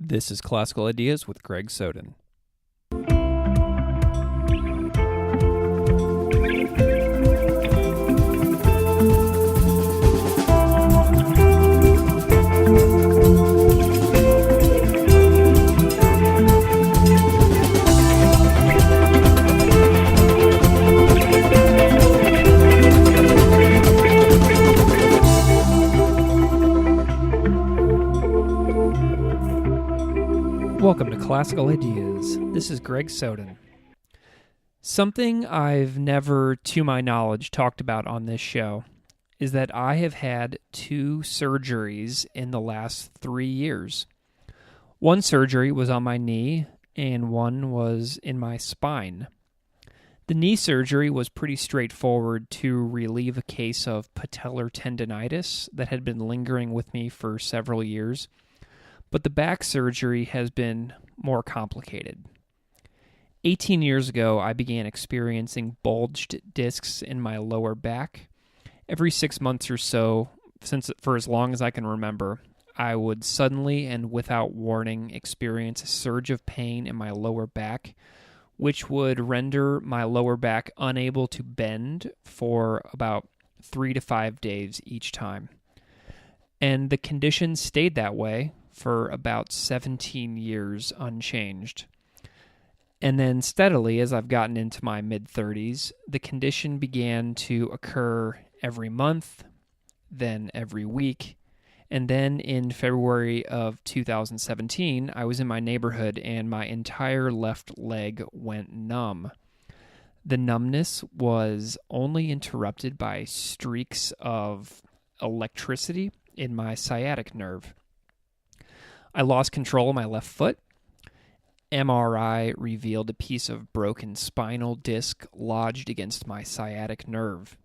This is Classical Ideas with Greg Soden. Welcome to Classical Ideas. This is Greg Soden. Something I've never, to my knowledge, talked about on this show is that I have had 2 surgeries in the last 3 years. One surgery was on my knee, and one was in my spine. The knee surgery was pretty straightforward to relieve a case of patellar tendinitis that had been lingering with me for several years. But the back surgery has been more complicated. 18 years ago, I began experiencing bulged discs in my lower back. Every 6 months or so, for as long as I can remember, I would suddenly and without warning experience a surge of pain in my lower back, which would render my lower back unable to bend for about 3 to 5 days each time. And the condition stayed that way for about 17 years unchanged. And then steadily, as I've gotten into my mid-30s, the condition began to occur every month, then every week, and then in February of 2017, I was in my neighborhood and my entire left leg went numb. The numbness was only interrupted by streaks of electricity in my sciatic nerve. I lost control of my left foot. MRI revealed a piece of broken spinal disc lodged against my sciatic nerve.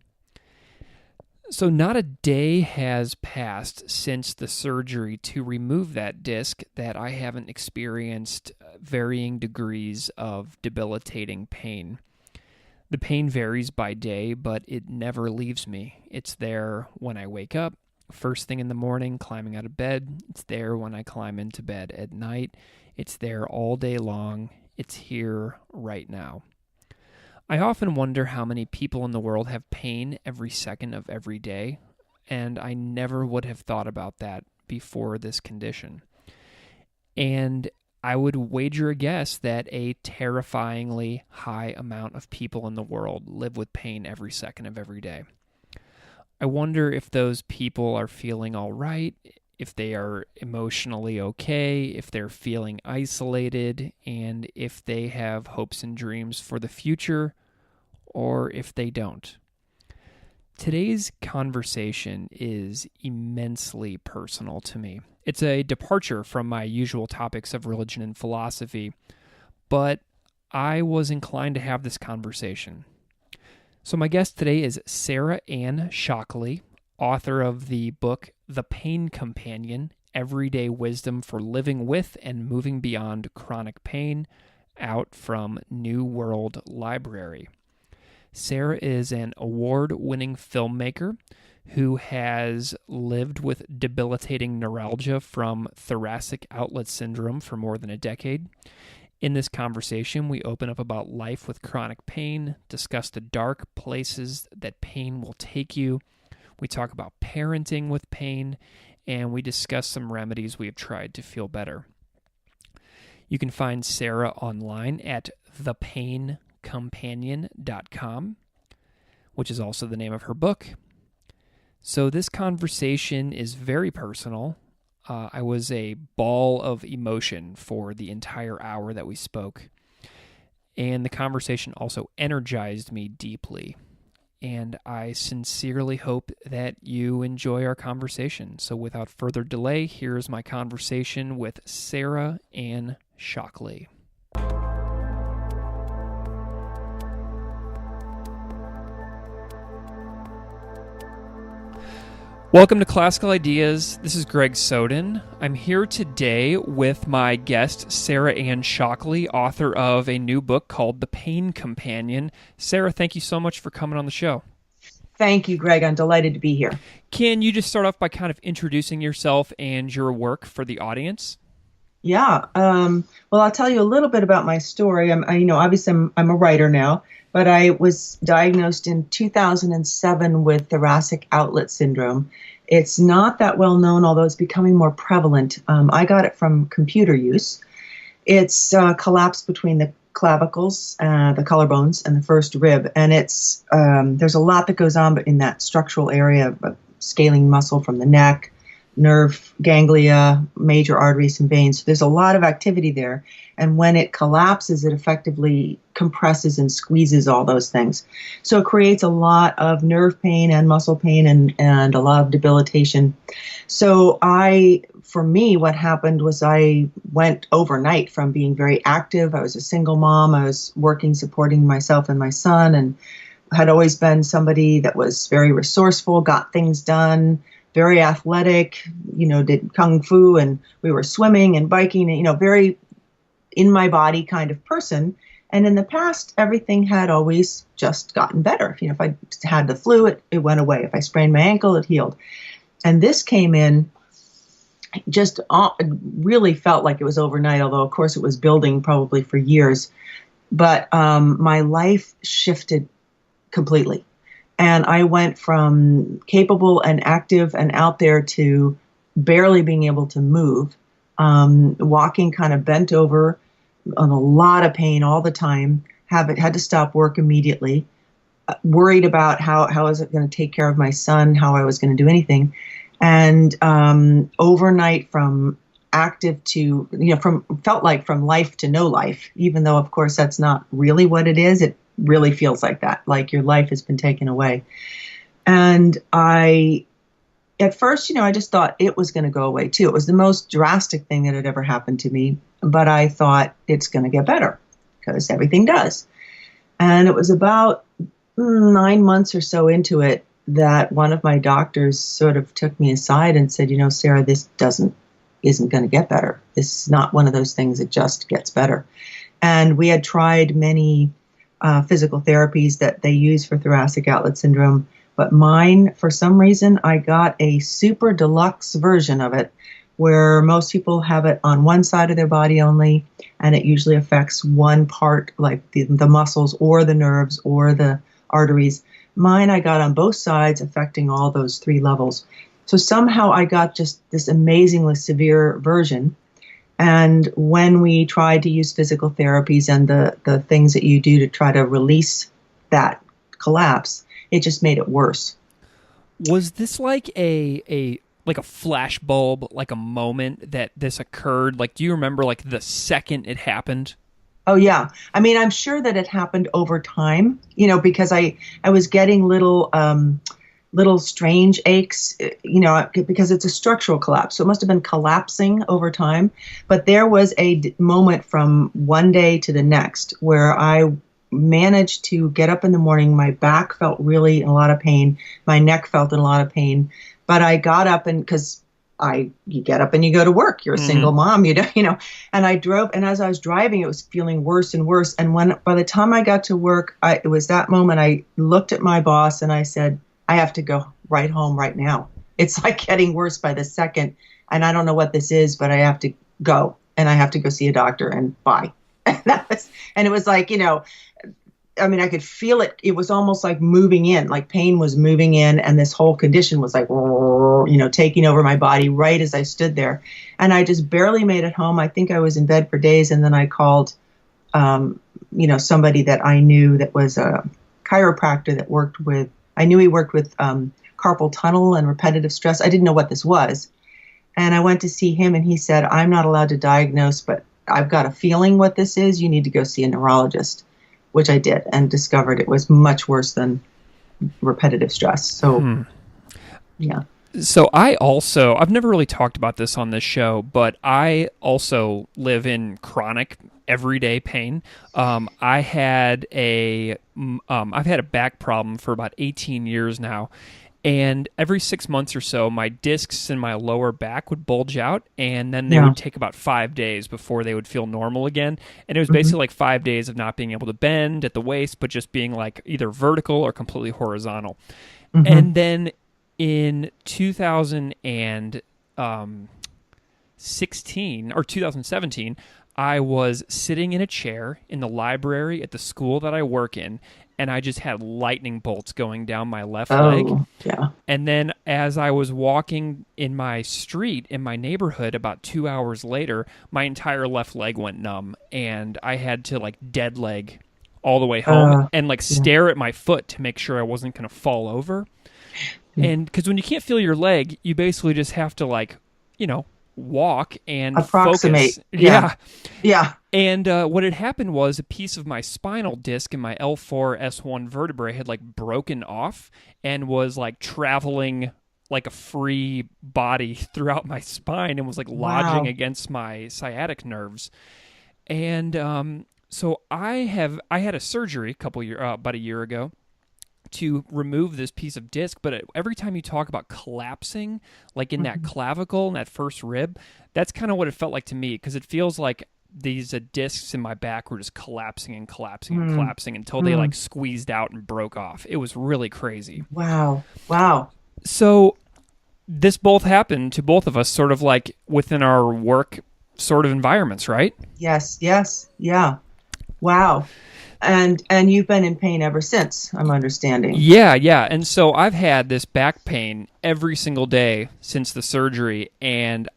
So not a day has passed since the surgery to remove that disc that I haven't experienced varying degrees of debilitating pain. The pain varies by day, but it never leaves me. It's there when I wake up. First thing in the morning, climbing out of bed. It's there when I climb into bed at night. It's there all day long. It's here right now. I often wonder how many people in the world have pain every second of every day, and I never would have thought about that before this condition. And I would wager a guess that a terrifyingly high amount of people in the world live with pain every second of every day. I wonder if those people are feeling all right, if they are emotionally okay, if they're feeling isolated, and if they have hopes and dreams for the future, or if they don't. Today's conversation is immensely personal to me. It's a departure from my usual topics of religion and philosophy, but I was inclined to have this conversation. So my guest today is Sarah Anne Shockley, author of the book The Pain Companion, Everyday Wisdom for Living with and Moving Beyond Chronic Pain, out from New World Library. Sarah is an award-winning filmmaker who has lived with debilitating neuralgia from Thoracic Outlet Syndrome for more than a decade. In this conversation, we open up about life with chronic pain, discuss the dark places that pain will take you. We talk about parenting with pain, and we discuss some remedies we have tried to feel better. You can find Sarah online at thepaincompanion.com, which is also the name of her book. So this conversation is very personal. I was a ball of emotion for the entire hour that we spoke. And the conversation also energized me deeply. And I sincerely hope that you enjoy our conversation. So without further delay, here's my conversation with Sarah Anne Shockley. Welcome to Classical Ideas. This is Greg Soden. I'm here today with my guest, Sarah Anne Shockley, author of a new book called The Pain Companion. Sarah, thank you so much for coming on the show. Thank you, Greg. I'm delighted to be here. Can you just start off by kind of introducing yourself and your work for the audience? Yeah. Well, I'll tell you a little bit about my story. Obviously I'm a writer now, but I was diagnosed in 2007 with Thoracic Outlet Syndrome. It's not that well known, although it's becoming more prevalent. I got it from computer use. It's collapse between the clavicles, the collarbones, and the first rib, and there's a lot that goes on in that structural area, scaling muscle from the neck, nerve ganglia, major arteries and veins. So there's a lot of activity there. And when it collapses, it effectively compresses and squeezes all those things. So it creates a lot of nerve pain and muscle pain and a lot of debilitation. So for me, what happened was I went overnight from being very active. I was a single mom. I was working, supporting myself and my son, and had always been somebody that was very resourceful, got things done, very athletic, did kung fu, and we were swimming and biking, very in my body kind of person. And in the past, everything had always just gotten better. If I had the flu, it went away. If I sprained my ankle, it healed. And this came in, just it really felt like it was overnight, although of course it was building probably for years. But my life shifted completely. And I went from capable and active and out there to barely being able to move, walking kind of bent over, on a lot of pain all the time, had to stop work immediately, worried about how I was going to take care of my son, how I was going to do anything. And overnight from active to, felt like from life to no life, even though, of course, that's not really what it is. It really feels like that, like your life has been taken away. And at first, I just thought it was going to go away too. It was the most drastic thing that had ever happened to me, but I thought it's going to get better because everything does. And it was about 9 months or so into it that one of my doctors sort of took me aside and said, Sarah, this isn't going to get better. This is not one of those things that just gets better. And we had tried many physical therapies that they use for thoracic outlet syndrome, but mine, for some reason, I got a super deluxe version of it, where most people have it on one side of their body only, and it usually affects one part, like the muscles or the nerves or the arteries. Mine, I got on both sides, affecting all those three levels. So somehow I got just this amazingly severe version. And when we tried to use physical therapies and the things that you do to try to release that collapse, it just made it worse. Was this like a flash bulb, like a moment that this occurred? Like, do you remember like the second it happened? Oh, yeah. I mean, I'm sure that it happened over time, because I was getting little strange aches, because it's a structural collapse. So it must have been collapsing over time. But there was a moment from one day to the next where I managed to get up in the morning. My back felt really in a lot of pain. My neck felt in a lot of pain. But I got up, and because you get up and you go to work. You're a single mom, and I drove, and as I was driving, it was feeling worse and worse. And by the time I got to work, it was that moment I looked at my boss and I said, I have to go right home right now. It's like getting worse by the second. And I don't know what this is, but I have to go, and I have to go see a doctor, and bye. And it was like, I could feel it. It was almost like moving in, like pain was moving in. And this whole condition was like, taking over my body right as I stood there. And I just barely made it home. I think I was in bed for days. And then I called, somebody that I knew that was a chiropractor that I knew he worked with carpal tunnel and repetitive stress. I didn't know what this was. And I went to see him, and he said, I'm not allowed to diagnose, but I've got a feeling what this is. You need to go see a neurologist, which I did, and discovered it was much worse than repetitive stress. So, yeah. So I've never really talked about this on this show, but I also live in chronic everyday pain. I've had a back problem for about 18 years now. And every 6 months or so, my discs in my lower back would bulge out, and then they would take about 5 days before they would feel normal again. And it was basically like 5 days of not being able to bend at the waist, but just being like either vertical or completely horizontal. And then in 2007, 2016 or 2017, I was sitting in a chair in the library at the school that I work in, and I just had lightning bolts going down my left leg. Oh, yeah. And then as I was walking in my street in my neighborhood about 2 hours later, my entire left leg went numb, and I had to like dead leg all the way home and like Yeah. stare at my foot to make sure I wasn't going to fall over. And because when you can't feel your leg, you basically just have to like, walk and Approximate. focus. Yeah. Yeah. And what had happened was a piece of my spinal disc in my L4-S1 vertebrae had like broken off and was like traveling like a free body throughout my spine and was like lodging against my sciatic nerves. And so I had a surgery about a year ago to remove this piece of disc, but every time you talk about collapsing, like in that clavicle and that first rib, that's kind of what it felt like to me, because it feels like these discs in my back were just collapsing and collapsing and collapsing until they like squeezed out and broke off. It was really crazy. Wow. Wow. So this both happened to both of us sort of like within our work sort of environments, right? Yes. Yes. Yeah. Wow. And you've been in pain ever since, I'm understanding. Yeah. And so I've had this back pain every single day since the surgery, and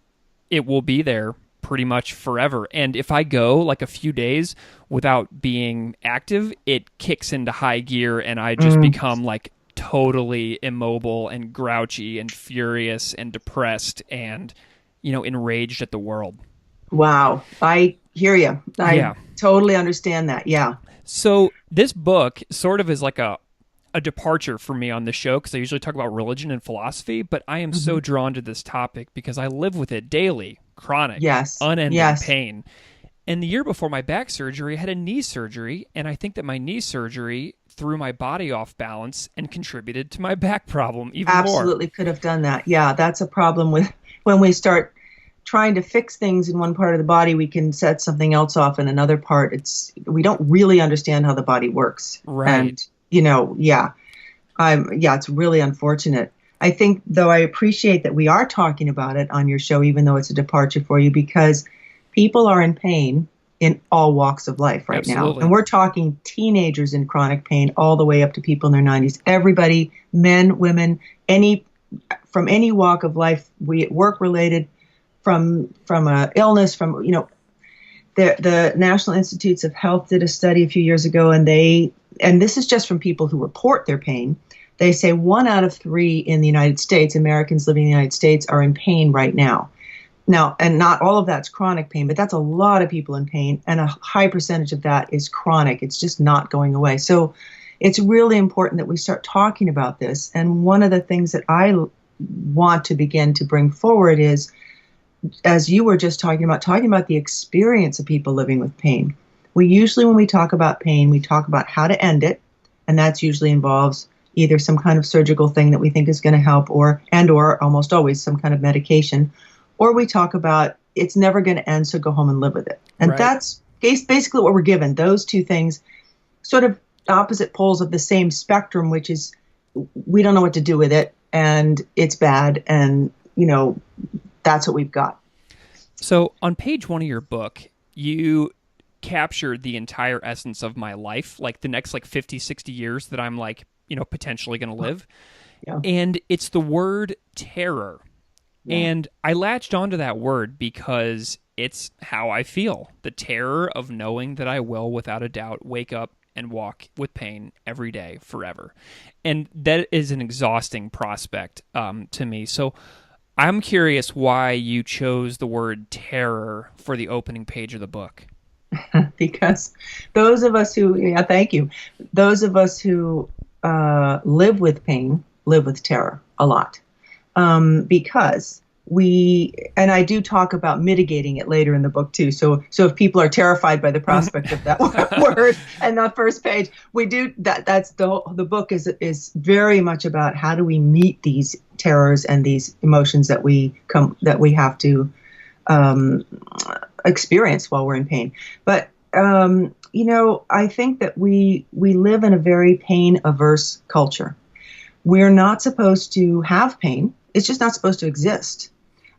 it will be there pretty much forever. And if I go like a few days without being active, it kicks into high gear and I just become like totally immobile and grouchy and furious and depressed and, enraged at the world. Wow. I hear you. I totally understand that. Yeah. So this book sort of is like a departure for me on the show, because I usually talk about religion and philosophy, but I am so drawn to this topic because I live with it daily, chronic, unending pain. And the year before my back surgery, I had a knee surgery, and I think that my knee surgery threw my body off balance and contributed to my back problem even more. Absolutely could have done that. Yeah, that's a problem with when we start trying to fix things in one part of the body, we can set something else off in another part. We don't really understand how the body works. Right. And, it's really unfortunate. I think, though, I appreciate that we are talking about it on your show, even though it's a departure for you, because people are in pain in all walks of life right now. And we're talking teenagers in chronic pain all the way up to people in their 90s. Everybody, men, women, from any walk of life, work-related, from illness, the National Institutes of Health did a study a few years ago, and this is just from people who report their pain. They say 1 out of 3 in the United States, Americans living in the United States, are in pain right now. Now, and not all of that's chronic pain, but that's a lot of people in pain, and a high percentage of that is chronic. It's just not going away. So it's really important that we start talking about this. And one of the things that I want to begin to bring forward is, as you were just talking about the experience of people living with pain. We usually, when we talk about pain, we talk about how to end it, and that usually involves either some kind of surgical thing that we think is going to help, or almost always some kind of medication, or we talk about it's never going to end, so go home and live with it. And that's basically what we're given. Those two things, sort of opposite poles of the same spectrum, which is we don't know what to do with it, and it's bad, and that's what we've got. So on page 1 of your book, you captured the entire essence of my life, like the next 50, 60 years that I'm potentially going to live. Yeah. And it's the word terror. Yeah. And I latched onto that word because it's how I feel. The terror of knowing that I will, without a doubt, wake up and walk with pain every day forever. And that is an exhausting prospect to me. So I'm curious why you chose the word terror for the opening page of the book. Because those of us who, thank you. Those of us who live with pain live with terror a lot. Because and I do talk about mitigating it later in the book too. So if people are terrified by the prospect of that word and that first page, we do that. That's the book is very much about how do we meet these terrors and these emotions that we have to experience while we're in pain. But I think that we live in a very pain averse culture. We're not supposed to have pain. It's just not supposed to exist.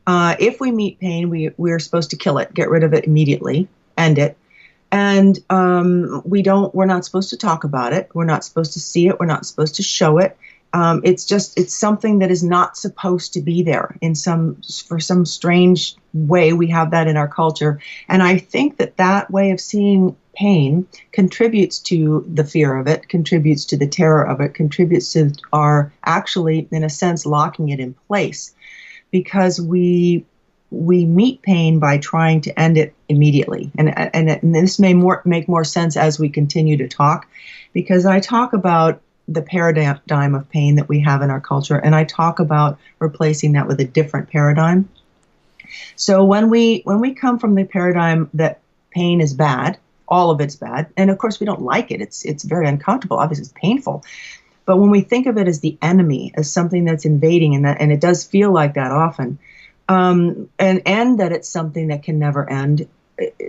If we meet pain, we're supposed to kill it, get rid of it immediately, end it. And we're not supposed to talk about it. We're not supposed to see it. We're not supposed to show it. It's something that is not supposed to be there for some strange way. We have that in our culture. And I think that way of seeing pain contributes to the fear of it, contributes to the terror of it, contributes to our actually, in a sense, locking it in place, because we meet pain by trying to end it immediately. And this may make more sense as we continue to talk, because I talk about the paradigm of pain that we have in our culture, and I talk about replacing that with a different paradigm. So when we come from the paradigm that pain is bad, all of it's bad, and of course we don't like it. It's very uncomfortable. Obviously, it's painful. But when we think of it as the enemy, as something that's invading, and it does feel like that often, and that it's something that can never end,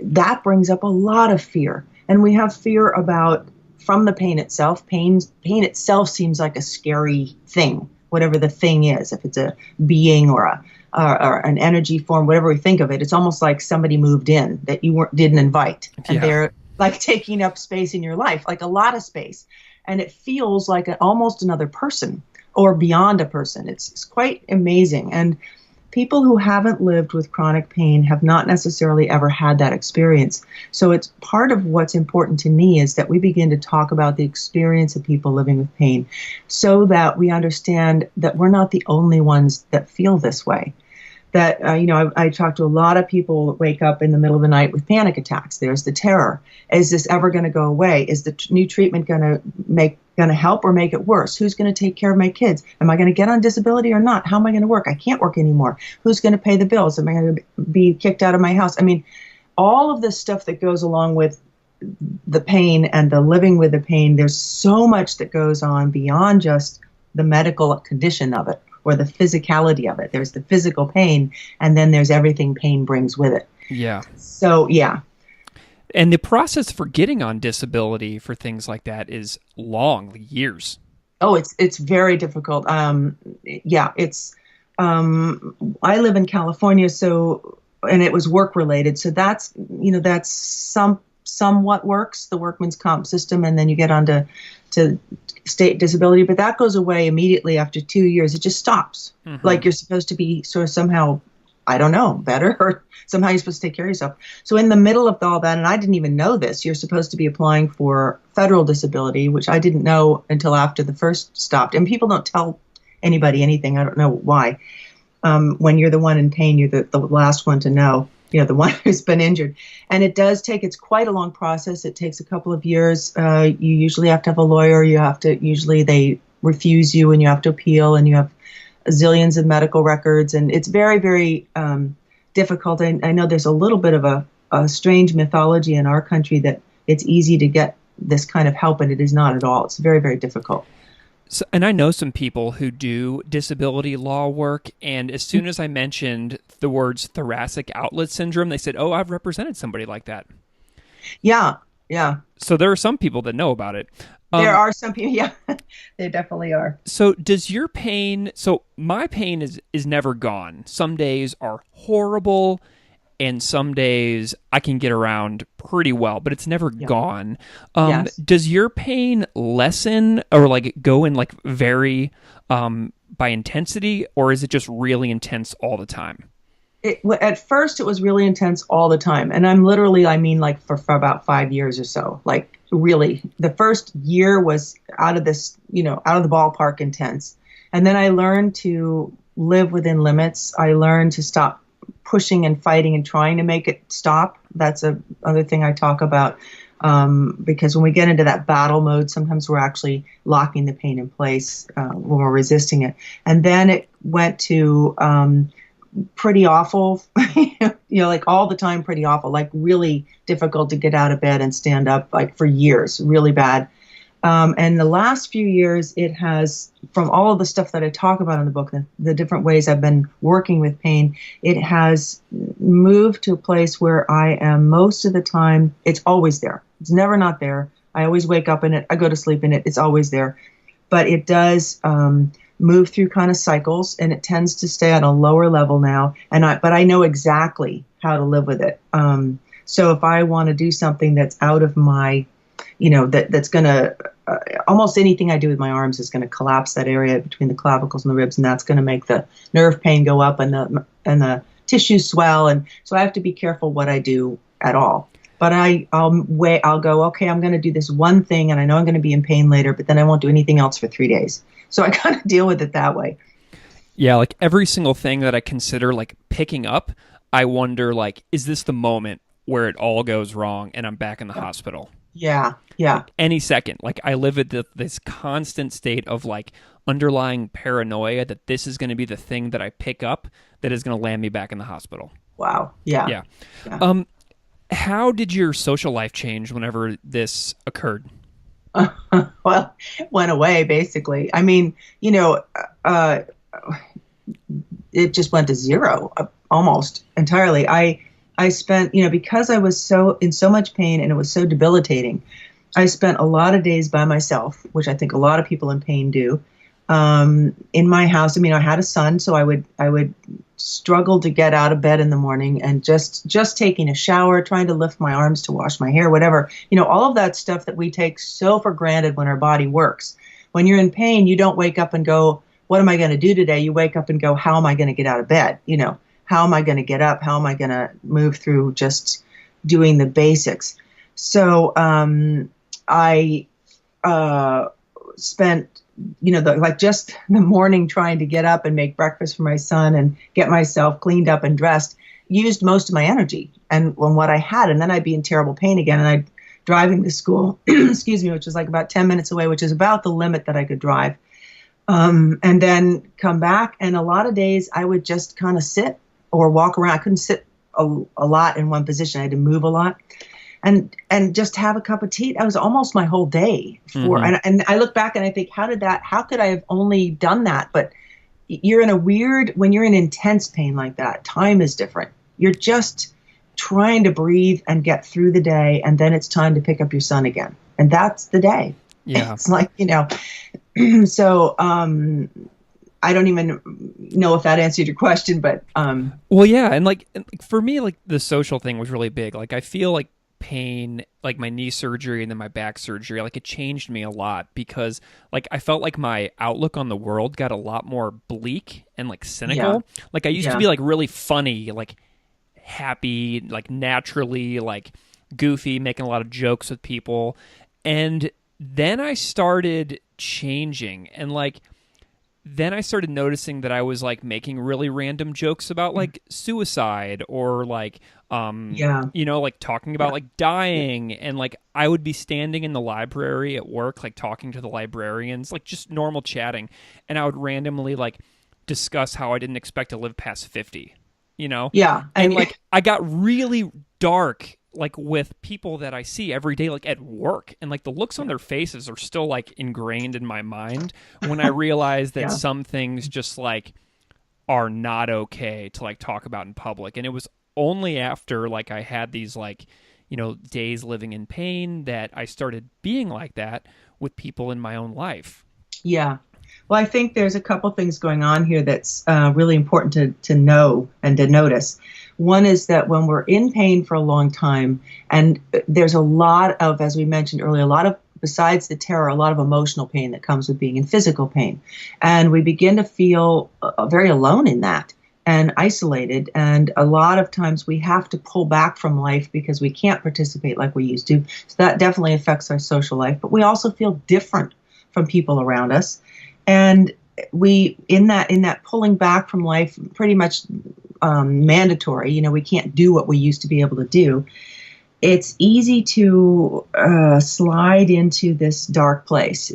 that brings up a lot of fear. And we have fear from the pain itself. Pain itself seems like a scary thing, whatever the thing is. If it's a being or an energy form, whatever we think of it, it's almost like somebody moved in that you didn't invite, and they're like taking up space in your life, like a lot of space, and it feels like almost another person or beyond a person. It's quite amazing. And people who haven't lived with chronic pain have not necessarily ever had that experience. So it's part of what's important to me is that we begin to talk about the experience of people living with pain so that we understand that we're not the only ones that feel this way. That, I talk to a lot of people that wake up in the middle of the night with panic attacks. There's the terror. Is this ever going to go away? Is the new treatment going to help or make it worse? Who's going to take care of my kids? Am I going to get on disability or not? How am I going to work? I can't work anymore. Who's going to pay the bills? Am I going to be kicked out of my house? I mean, all of this stuff that goes along with the pain and the living with the pain, there's so much that goes on beyond just the medical condition of it or the physicality of it. There's the physical pain, and then there's everything pain brings with it. Yeah. So, yeah. And the process for getting on disability for things like that is long, years. Oh, it's very difficult. It's I live in California, and it was work related. So that's somewhat works, the workman's comp system, and then you get onto state disability, but that goes away immediately after 2 years. It just stops. Mm-hmm. Like you're supposed to be sort of somehow, I don't know, better, or somehow you're supposed to take care of yourself. So in the middle of all that, and I didn't even know this, you're supposed to be applying for federal disability, which I didn't know until after the first stopped. And people don't tell anybody anything. I don't know why. When you're the one in pain, you're the last one to know. The one who's been injured. And it's quite a long process. It takes a couple of years. You usually have to have a lawyer. Usually they refuse you and you have to appeal, and you have zillions of medical records. And it's very, very difficult. I know there's a little bit of a strange mythology in our country that it's easy to get this kind of help, and it is not at all. It's very, very difficult. So, and I know some people who do disability law work, and as soon as I mentioned the words Thoracic Outlet Syndrome, they said, "Oh, I've represented somebody like that." Yeah. So there are some people that know about it. There are some people, yeah, they definitely are. So does your pain, my pain is never gone. Some days are horrible, and some days I can get around pretty well, but it's never gone. Yes. Does your pain lessen or go in vary by intensity, or is it just really intense all the time? At first, it was really intense all the time. And for about 5 years or so, really. The first year was out of the ballpark intense. And then I learned to live within limits. I learned to stop pushing and fighting and trying to make it stop. That's another thing I talk about, because when we get into that battle mode, sometimes we're actually locking the pain in place when we're resisting it. And then it went to pretty awful, all the time pretty awful, really difficult to get out of bed and stand up for years, really bad. And the last few years, it has, from all of the stuff that I talk about in the book, the different ways I've been working with pain, it has moved to a place where I am most of the time, it's always there. It's never not there. I always wake up in it. I go to sleep in it. It's always there. But it does move through kind of cycles, and it tends to stay at a lower level now. But I know exactly how to live with it. So if I want to do something that's out of my, that's going to, almost anything I do with my arms is going to collapse that area between the clavicles and the ribs, and that's going to make the nerve pain go up and the tissues swell. And so I have to be careful what I do at all. But I'll go, okay, I'm going to do this one thing, and I know I'm going to be in pain later, but then I won't do anything else for 3 days. So I kind of deal with it that way. Yeah, like every single thing that I consider like picking up, I wonder, like, is this the moment where it all goes wrong and I'm back in the hospital? Yeah. Like, any second. Like, I live at this constant state of like underlying paranoia that this is going to be the thing that I pick up that is going to land me back in the hospital. Wow. Yeah. How did your social life change whenever this occurred? Well, it went away, basically. I mean, it just went to zero almost entirely. I spent, because I was in so much pain and it was so debilitating, I spent a lot of days by myself, which I think a lot of people in pain do, in my house. I mean, I had a son, so I would struggle to get out of bed in the morning, and just taking a shower, trying to lift my arms to wash my hair, whatever, all of that stuff that we take so for granted when our body works. When you're in pain, you don't wake up and go, what am I going to do today? You wake up and go, how am I going to get out of bed? How am I going to get up? How am I going to move through just doing the basics? So I spent just the morning trying to get up and make breakfast for my son and get myself cleaned up and dressed, used most of my energy and on what I had. And then I'd be in terrible pain again. And I'd driving to school, excuse me, which was like about 10 minutes away, which is about the limit that I could drive. And then come back. And a lot of days I would just kind of sit or walk around. I couldn't sit a lot in one position. I had to move a lot. And just have a cup of tea. That was almost my whole day. And I look back and I think, how could I have only done that? But when you're in intense pain like that, time is different. You're just trying to breathe and get through the day, and then it's time to pick up your son again. And that's the day. Yeah. It's like, so I don't even know if that answered your question, but well, yeah. And like for me, like the social thing was really big. Like I feel like pain, like my knee surgery and then my back surgery, like it changed me a lot because like I felt like my outlook on the world got a lot more bleak and like cynical. Yeah. Like I used to be like really funny, like happy, like naturally like goofy, making a lot of jokes with people. And then I started changing, and like then I started noticing that I was like making really random jokes about like suicide or like like talking about like dying, and like I would be standing in the library at work like talking to the librarians, like just normal chatting, and I would randomly like discuss how I didn't expect to live past 50, and like I got really dark like with people that I see every day, like at work, and like the looks on their faces are still like ingrained in my mind when I realize that some things just like are not okay to like talk about in public. And it was only after like I had these like, days living in pain that I started being like that with people in my own life. Yeah. Well, I think there's a couple things going on here that's really important to know and to notice. One is that when we're in pain for a long time, and there's a lot of, as we mentioned earlier, besides the terror, a lot of emotional pain that comes with being in physical pain. And we begin to feel very alone in that and isolated. And a lot of times we have to pull back from life because we can't participate like we used to. So that definitely affects our social life. But we also feel different from people around us. And we, in that pulling back from life, pretty much mandatory, we can't do what we used to be able to do. It's easy to slide into this dark place.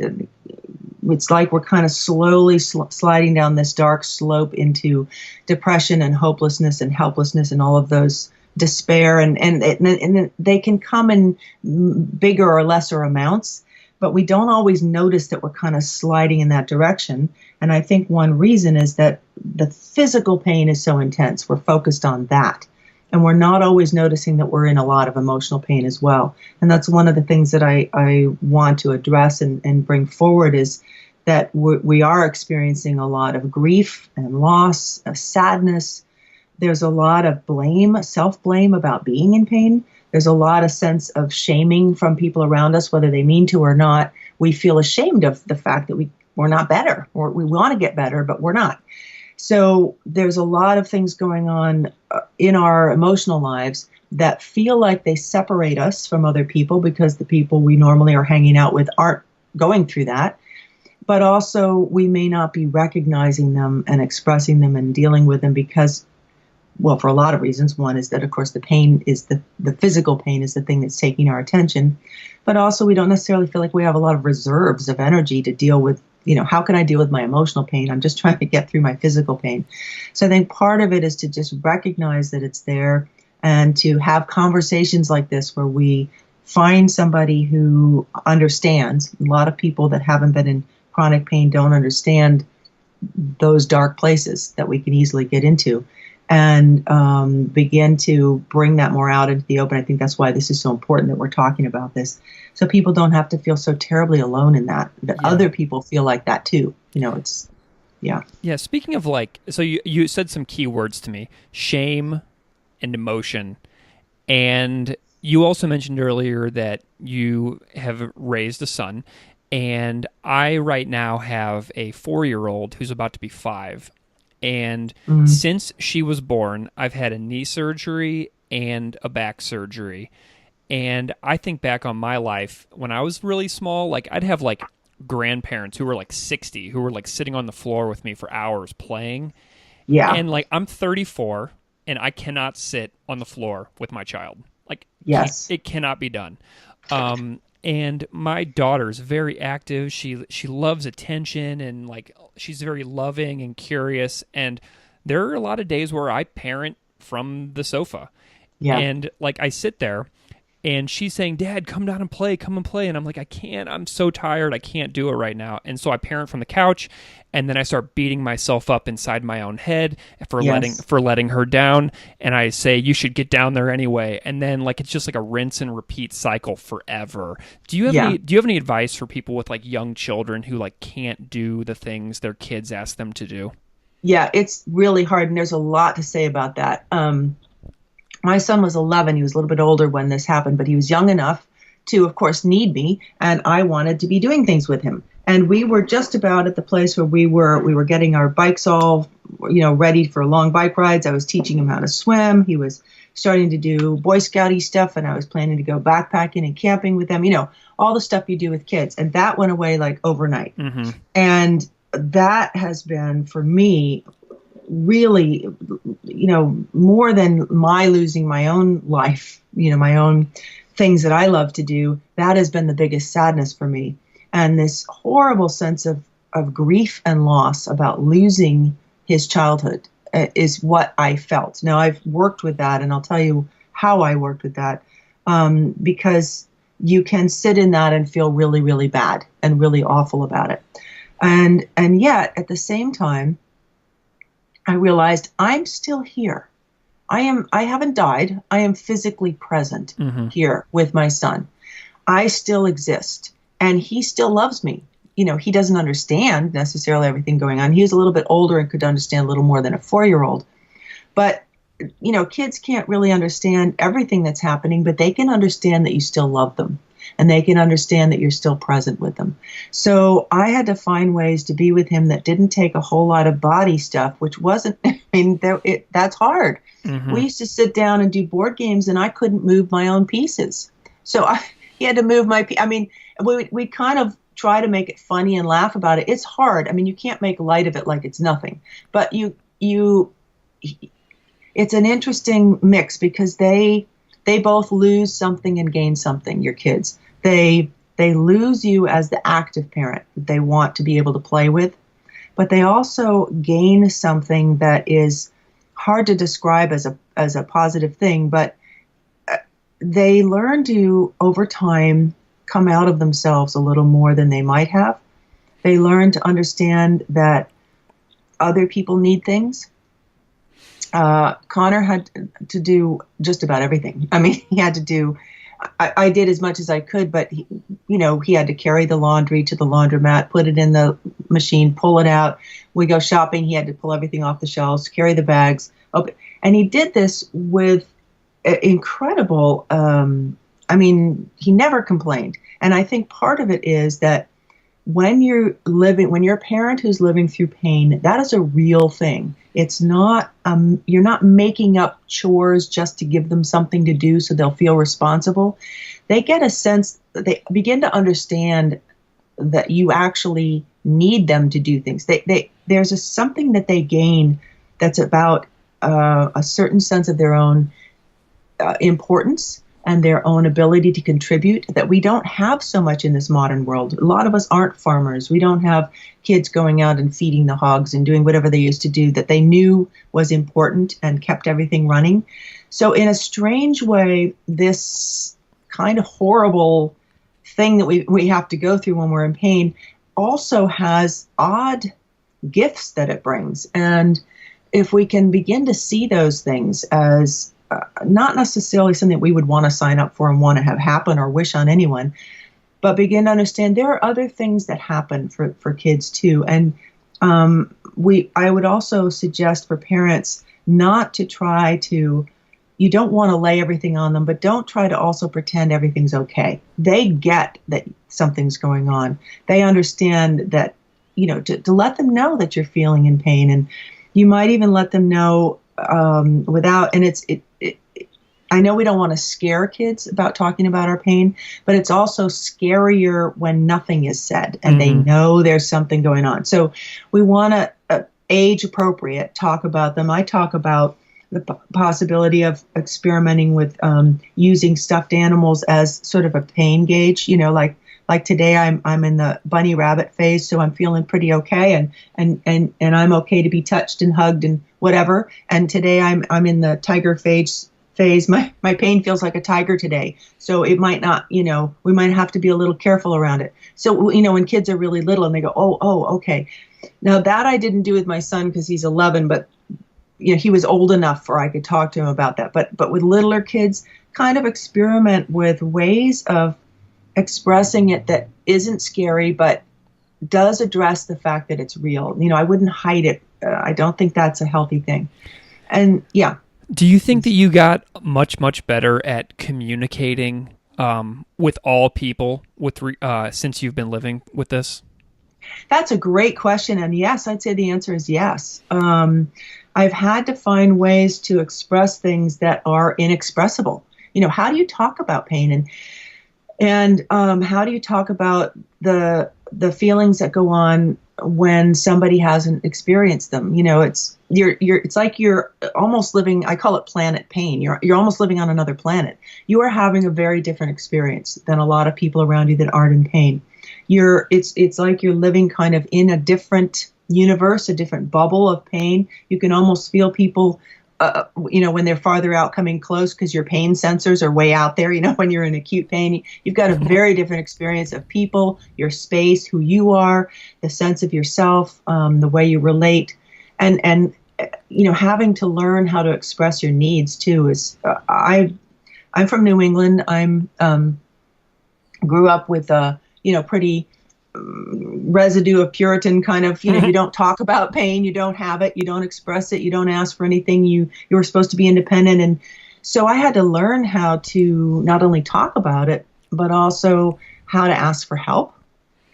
It's like we're kind of slowly sliding down this dark slope into depression and hopelessness and helplessness and all of those despair. And they can come in bigger or lesser amounts, but we don't always notice that we're kind of sliding in that direction. And I think one reason is that the physical pain is so intense. We're focused on that. And we're not always noticing that we're in a lot of emotional pain as well. And that's one of the things that I want to address and bring forward is that we are experiencing a lot of grief and loss, sadness. There's a lot of blame, self-blame about being in pain. There's a lot of sense of shaming from people around us, whether they mean to or not. We feel ashamed of the fact that we're not better, or we want to get better, but we're not. So there's a lot of things going on in our emotional lives that feel like they separate us from other people because the people we normally are hanging out with aren't going through that. But also we may not be recognizing them and expressing them and dealing with them because, well, for a lot of reasons. One is that, of course, the pain is the physical pain is the thing that's taking our attention. But also we don't necessarily feel like we have a lot of reserves of energy to deal with, how can I deal with my emotional pain? I'm just trying to get through my physical pain. So I think part of it is to just recognize that it's there and to have conversations like this where we find somebody who understands. A lot of people that haven't been in chronic pain don't understand those dark places that we can easily get into, and begin to bring that more out into the open. I think that's why this is so important that we're talking about this, so people don't have to feel so terribly alone in that other people feel like that too. It's, yeah. Yeah, speaking of so you said some key words to me, shame and emotion, and you also mentioned earlier that you have raised a son, and I right now have a 4-year-old who's about to be 5. And since she was born, I've had a knee surgery and a back surgery. And I think back on my life when I was really small, I'd have grandparents who were 60, who were sitting on the floor with me for hours playing. Yeah. And I'm 34 and I cannot sit on the floor with my child. Yes. It cannot be done. And my daughter's very active. She loves attention, and she's very loving and curious. And there are a lot of days where I parent from the sofa. Yeah. And I sit there and she's saying, "Dad, come down and play, come and play." And I'm like, "I can't, I'm so tired. I can't do it right now." And so I parent from the couch, and then I start beating myself up inside my own head for letting her down. And I say, "You should get down there anyway." And then it's just a rinse and repeat cycle forever. Do you have any advice for people with young children who can't do the things their kids ask them to do? Yeah, it's really hard, and there's a lot to say about that. My son was 11. He was a little bit older when this happened, but he was young enough to, of course, need me, and I wanted to be doing things with him. And we were just about at the place where we were getting our bikes all, ready for long bike rides. I was teaching him how to swim. He was starting to do Boy Scouty stuff, and I was planning to go backpacking and camping with them, all the stuff you do with kids. And that went away overnight. Mm-hmm. And that has been, for me, really, more than my losing my own life, my own things that I love to do, that has been the biggest sadness for me. And this horrible sense of grief and loss about losing his childhood is what I felt. Now, I've worked with that, and I'll tell you how I worked with that, because you can sit in that and feel really, really bad and really awful about it. And yet, at the same time, I realized I'm still here. I haven't died. I am physically present here with my son. I still exist, and he still loves me. He doesn't understand necessarily everything going on. He was a little bit older and could understand a little more than a 4-year-old. But, kids can't really understand everything that's happening, but they can understand that you still love them, and they can understand that you're still present with them. So I had to find ways to be with him that didn't take a whole lot of body stuff, which wasn't, that's hard. Mm-hmm. We used to sit down and do board games, and I couldn't move my own pieces. So he had to move my, we kind of try to make it funny and laugh about it. It's hard. You can't make light of it like it's nothing, but it's an interesting mix because they both lose something and gain something, your kids. They lose you as the active parent that they want to be able to play with, but they also gain something that is hard to describe as a positive thing, but they learn to, over time, come out of themselves a little more than they might have. They learn to understand that other people need things. Connor had to do just about everything. He had to do I did as much as I could, but he had to carry the laundry to the laundromat, put it in the machine, pull it out. We go shopping. He had to pull everything off the shelves, carry the bags. And he did this with incredible, he never complained. And I think part of it is that when you're a parent who's living through pain, that is a real thing. It's not, you're not making up chores just to give them something to do so they'll feel responsible. They get a sense, they begin to understand that you actually need them to do things. There's something that they gain that's about a certain sense of their own importance and their own ability to contribute that we don't have so much in this modern world. A lot of us aren't farmers. We don't have kids going out and feeding the hogs and doing whatever they used to do that they knew was important and kept everything running. So in a strange way, this kind of horrible thing that we have to go through when we're in pain also has odd gifts that it brings. And if we can begin to see those things as not necessarily something that we would want to sign up for and want to have happen or wish on anyone, but begin to understand there are other things that happen for kids too. And I would also suggest for parents not to try to, you don't want to lay everything on them, but don't try to also pretend everything's okay. They get that something's going on. They understand that, to let them know that you're feeling in pain. And you might even let them know I know we don't want to scare kids about talking about our pain, but it's also scarier when nothing is said and they know there's something going on. So we want to age appropriate talk about them. I talk about the possibility of experimenting with using stuffed animals as sort of a pain gauge. Like today I'm in the bunny rabbit phase, so I'm feeling pretty okay, and I'm okay to be touched and hugged and whatever. And today I'm in the tiger phase. My pain feels like a tiger today, so it might not. We might have to be a little careful around it. So when kids are really little and they go, oh, okay. Now that I didn't do with my son because he's 11, but he was old enough where I could talk to him about that. But with littler kids, kind of experiment with ways of expressing it that isn't scary, but does address the fact that it's real. I wouldn't hide it. I don't think that's a healthy thing. And yeah. Do you think that you got much, much better at communicating with all people since you've been living with this? That's a great question. And yes, I'd say the answer is yes. I've had to find ways to express things that are inexpressible. How do you talk about pain? And how do you talk about the feelings that go on when somebody hasn't experienced them? It's like you're almost living. I call it planet pain. You're almost living on another planet. You are having a very different experience than a lot of people around you that aren't in pain. It's like you're living kind of in a different universe, a different bubble of pain. You can almost feel people. When they're farther out coming close because your pain sensors are way out there, when you're in acute pain, you've got a very different experience of people, your space, who you are, the sense of yourself, the way you relate. And having to learn how to express your needs too is, I'm from New England. Grew up with a, pretty residue of Puritan kind of, you don't talk about pain, you don't have it, you don't express it, you don't ask for anything, you were supposed to be independent. And so I had to learn how to not only talk about it, but also how to ask for help.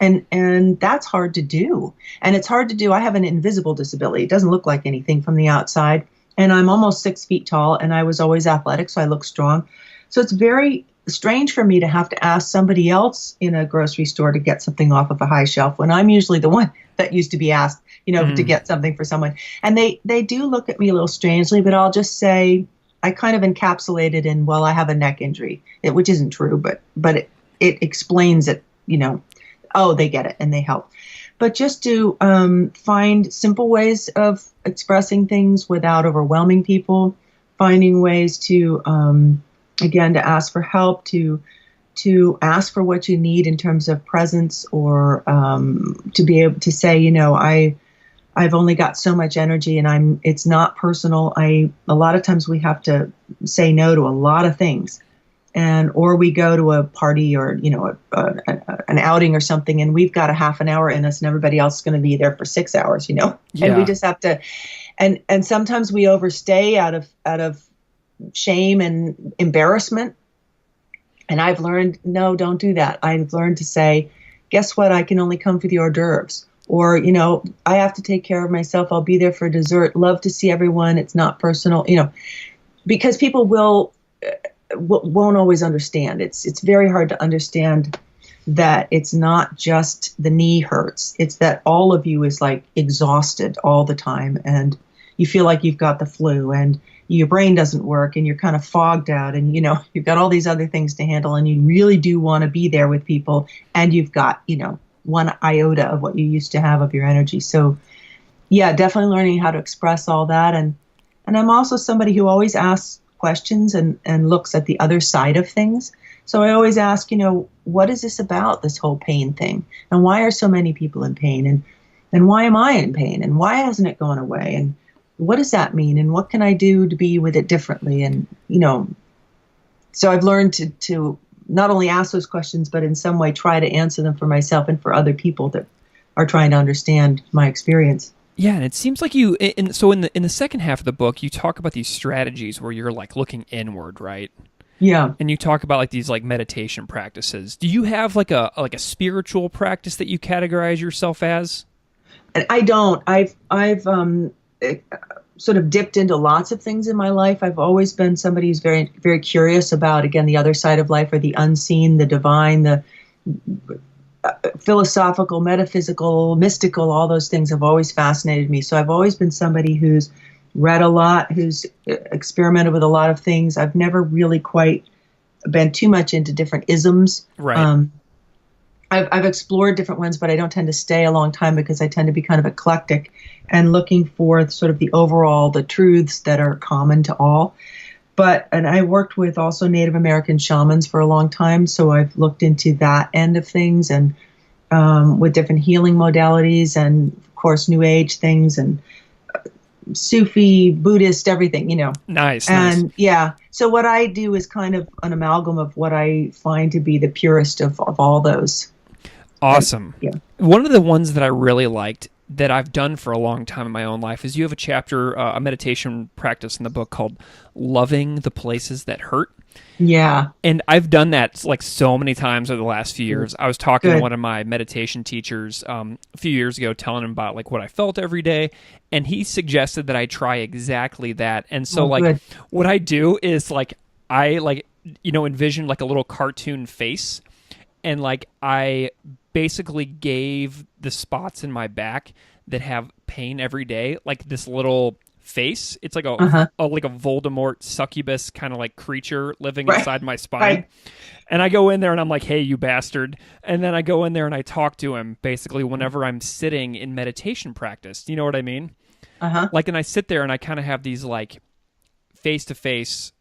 And that's hard to do. And it's hard to do. I have an invisible disability. It doesn't look like anything from the outside. And I'm almost 6 feet tall, and I was always athletic, so I look strong. So it's very strange for me to have to ask somebody else in a grocery store to get something off of a high shelf when I'm usually the one that used to be asked, to get something for someone. And they do look at me a little strangely, but I'll just say I kind of encapsulate it in, well, I have a neck injury, which isn't true, but it explains it, oh, they get it and they help. But just to find simple ways of expressing things without overwhelming people, finding ways to again, to ask for help, to ask for what you need in terms of presence, or to be able to say, I've only got so much energy and it's not personal. A lot of times we have to say no to a lot of things. or we go to a party or, an outing or something, and we've got a half an hour in us and everybody else is going to be there for 6 hours, Yeah. and we just have to, and sometimes we overstay out of shame and embarrassment. And I've learned, no, don't do that. I've learned to say, guess what? I can only come for the hors d'oeuvres. Or, I have to take care of myself. I'll be there for dessert. Love to see everyone. It's not personal, because people won't always understand. It's very hard to understand that it's not just the knee hurts. It's that all of you is like exhausted all the time, and you feel like you've got the flu, and your brain doesn't work, and you're kind of fogged out, and you've got all these other things to handle, and you really do want to be there with people, and you've got one iota of what you used to have of your energy. So yeah, definitely learning how to express all that. And I'm also somebody who always asks questions and looks at the other side of things. So I always ask, what is this about, this whole pain thing? And why are so many people in pain? And why am I in pain? And why hasn't it gone away? And what does that mean? And what can I do to be with it differently? And, so I've learned to not only ask those questions, but in some way try to answer them for myself and for other people that are trying to understand my experience. Yeah, and it seems like you. So in the second half of the book, you talk about these strategies where you're like looking inward, right? Yeah. And you talk about like these like meditation practices. Do you have like a spiritual practice that you categorize yourself as? I don't. I've sort of dipped into lots of things in my life. I've always been somebody who's very, very curious about, again, the other side of life, or the unseen, the divine, the philosophical, metaphysical, mystical. All those things have always fascinated me. So I've always been somebody who's read a lot, who's experimented with a lot of things. I've never really quite been too much into different isms. Right. I've explored different ones, but I don't tend to stay a long time because I tend to be kind of eclectic and looking for sort of the truths that are common to all. And I worked with also Native American shamans for a long time, so I've looked into that end of things, and with different healing modalities, and of course New Age things, and Sufi, Buddhist, everything, Nice. And yeah, so what I do is kind of an amalgam of what I find to be the purest of all those. Awesome. Yeah. One of the ones that I really liked that I've done for a long time in my own life is you have a chapter, a meditation practice in the book called Loving the Places That Hurt. Yeah. And I've done that like so many times over the last few years. I was talking to one of my meditation teachers a few years ago, telling him about like what I felt every day, and he suggested that I try exactly that. And so what I do is like I envision like a little cartoon face, and like I basically gave the spots in my back that have pain every day like this little face. It's like a like a Voldemort succubus kind of like creature living inside my spine. Right. And I go in there and I'm like, hey, you bastard. And then I go in there and I talk to him basically whenever I'm sitting in meditation practice. Do you know what I mean? Like, and I sit there and I kind of have these like face-to-face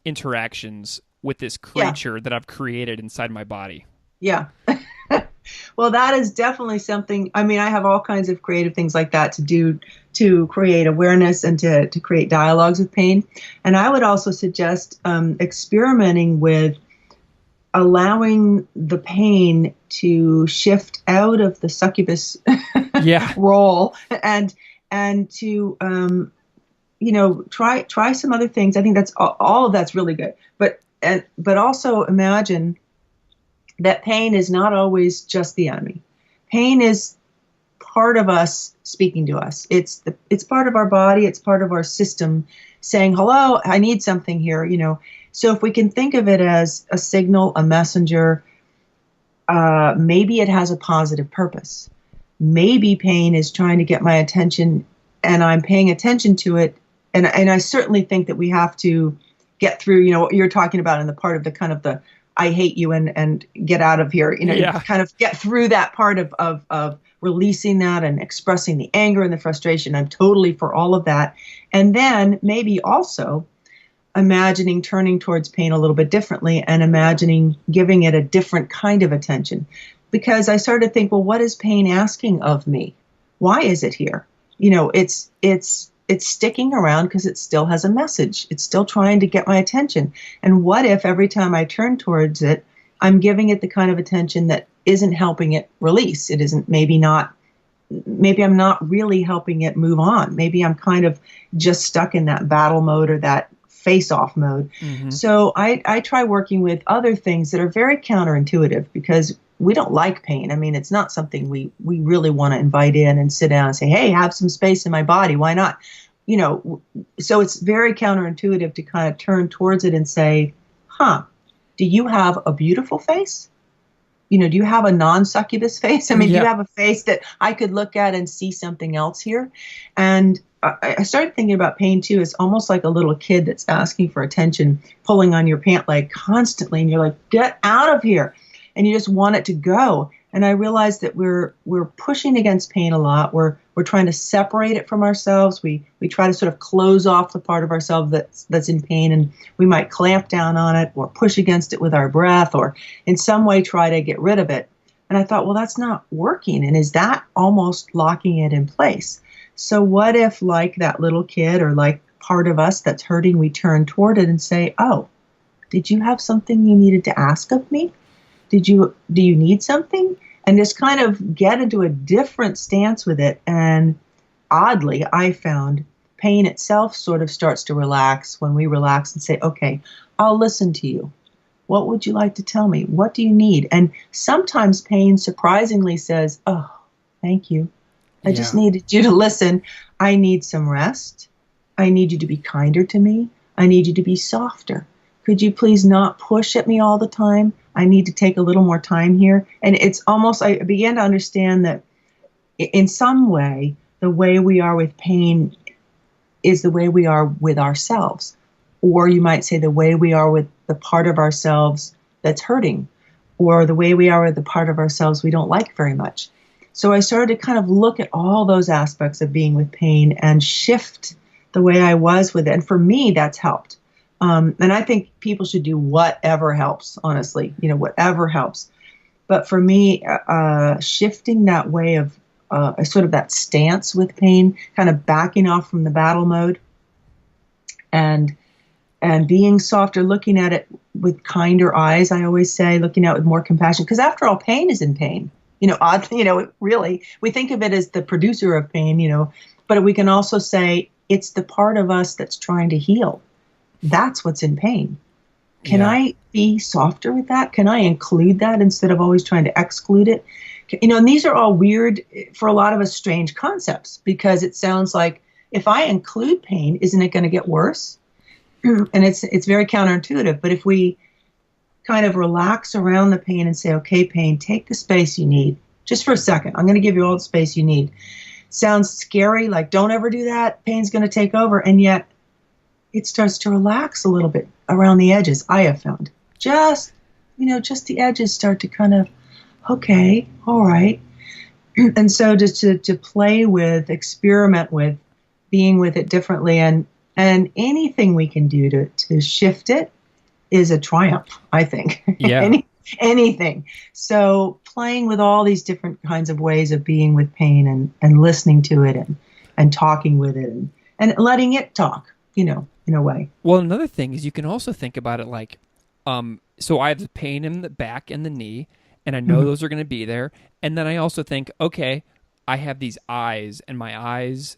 interactions with this creature that I've created inside my body. Yeah. Well, that is definitely something. I mean, I have all kinds of creative things like that to do to create awareness and to create dialogues with pain. And I would also suggest experimenting with allowing the pain to shift out of the succubus role and to try some other things. I think that's all of that's really good. But also imagine that pain is not always just the enemy. Pain is part of us speaking to us. It's part of our body. It's part of our system saying, hello, I need something here. So if we can think of it as a signal, a messenger, maybe it has a positive purpose. Maybe pain is trying to get my attention and I'm paying attention to it. And I certainly think that we have to get through, what you're talking about in the part of the kind of the I hate you and get out of here, kind of get through that part of releasing that and expressing the anger and the frustration. I'm totally for all of that. And then maybe also imagining turning towards pain a little bit differently and imagining giving it a different kind of attention. Because I started to think, well, what is pain asking of me? Why is it here? It's it's sticking around because it still has a message. It's still trying to get my attention. And what if every time I turn towards it, I'm giving it the kind of attention that isn't helping it release? It isn't, maybe I'm not really helping it move on. Maybe I'm kind of just stuck in that battle mode or that face-off mode. Mm-hmm. So I try working with other things that are very counterintuitive, because we don't like pain. I mean, it's not something we really want to invite in and sit down and say, hey, have some space in my body. Why not? So it's very counterintuitive to kind of turn towards it and say, do you have a beautiful face? Do you have a non-succubus face? I mean, do you have a face that I could look at and see something else here? And I started thinking about pain too. It's almost like a little kid that's asking for attention, pulling on your pant leg constantly. And you're like, get out of here. And you just want it to go. And I realized that we're pushing against pain a lot. We're trying to separate it from ourselves. We try to sort of close off the part of ourselves that's in pain, and we might clamp down on it or push against it with our breath or in some way try to get rid of it. And I thought, well, that's not working. And is that almost locking it in place? So what if, like that little kid or like part of us that's hurting, we turn toward it and say, oh, did you have something you needed to ask of me? Do you need something? And just kind of get into a different stance with it. And oddly, I found pain itself sort of starts to relax when we relax and say, okay, I'll listen to you. What would you like to tell me? What do you need? And sometimes pain surprisingly says, oh, thank you. I just needed you to listen. I need some rest. I need you to be kinder to me. I need you to be softer. Could you please not push at me all the time? I need to take a little more time here. And it's almost, I began to understand that in some way, the way we are with pain is the way we are with ourselves. Or you might say the way we are with the part of ourselves that's hurting, or the way we are with the part of ourselves we don't like very much. So I started to kind of look at all those aspects of being with pain and shift the way I was with it. And for me, that's helped. And I think people should do whatever helps, honestly, whatever helps. But for me, shifting that way of sort of that stance with pain, kind of backing off from the battle mode and being softer, looking at it with kinder eyes, I always say, looking at it with more compassion. Because after all, pain is in pain. Oddly, really, we think of it as the producer of pain, but we can also say it's the part of us that's trying to heal. That's what's in pain. Can I be softer with that? Can I include that instead of always trying to exclude it? And these are all weird, for a lot of us, strange concepts, because it sounds like if I include pain, isn't it going to get worse? And it's very counterintuitive. But if we kind of relax around the pain and say, okay, pain, take the space you need. Just for a second. I'm going to give you all the space you need. Sounds scary, like don't ever do that. Pain's going to take over. And yet it starts to relax a little bit around the edges, I have found. Just the edges start to kind of, okay, all right. And so just to play with, experiment with, being with it differently, and anything we can do to shift it is a triumph, I think. Yeah. Anything. So playing with all these different kinds of ways of being with pain and listening to it and talking with it and letting it talk, in a way. Well, another thing is you can also think about it like, so I have the pain in the back and the knee, and I know those are going to be there. And then I also think, okay, I have these eyes, and my eyes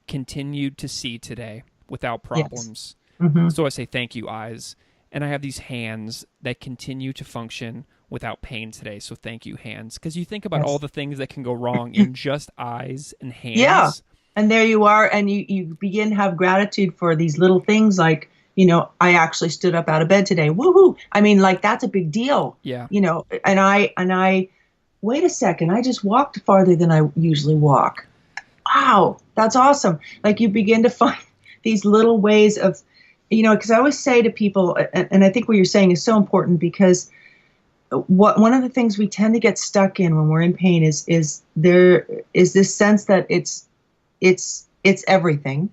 continued to see today without problems. Yes. Mm-hmm. So I say, thank you, eyes. And I have these hands that continue to function without pain today. So thank you, hands. Because you think about all the things that can go wrong in just eyes and hands. Yeah. And there you are. And you begin to have gratitude for these little things like, I actually stood up out of bed today. Woohoo. I mean, like, that's a big deal. Yeah. And I, wait a second, I just walked farther than I usually walk. Wow. That's awesome. Like, you begin to find these little ways of, because I always say to people, and I think what you're saying is so important, because one of the things we tend to get stuck in when we're in pain is there is this sense that it's everything.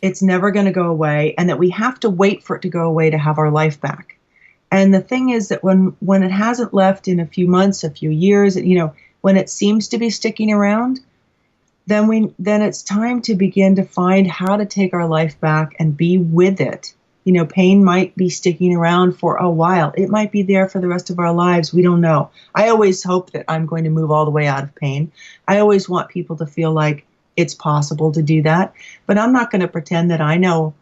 It's never going to go away, and that we have to wait for it to go away to have our life back. And the thing is that when it hasn't left in a few months, a few years, when it seems to be sticking around, then it's time to begin to find how to take our life back and be with it. Pain might be sticking around for a while. It might be there for the rest of our lives. We don't know. I always hope that I'm going to move all the way out of pain. I always want people to feel like it's possible to do that. But I'm not going to pretend that I know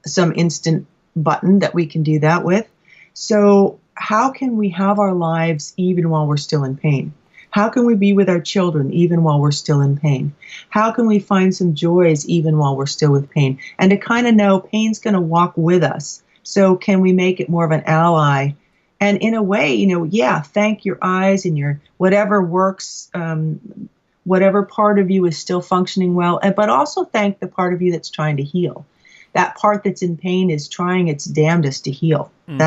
some instant button that we can do that with. So how can we have our lives even while we're still in pain? How can we be with our children even while we're still in pain? How can we find some joys even while we're still with pain? And to kind of know pain's going to walk with us. So can we make it more of an ally? And in a way, thank your eyes and your whatever works, whatever part of you is still functioning well, but also thank the part of you that's trying to heal. That part that's in pain is trying its damnedest to heal. Mm-hmm.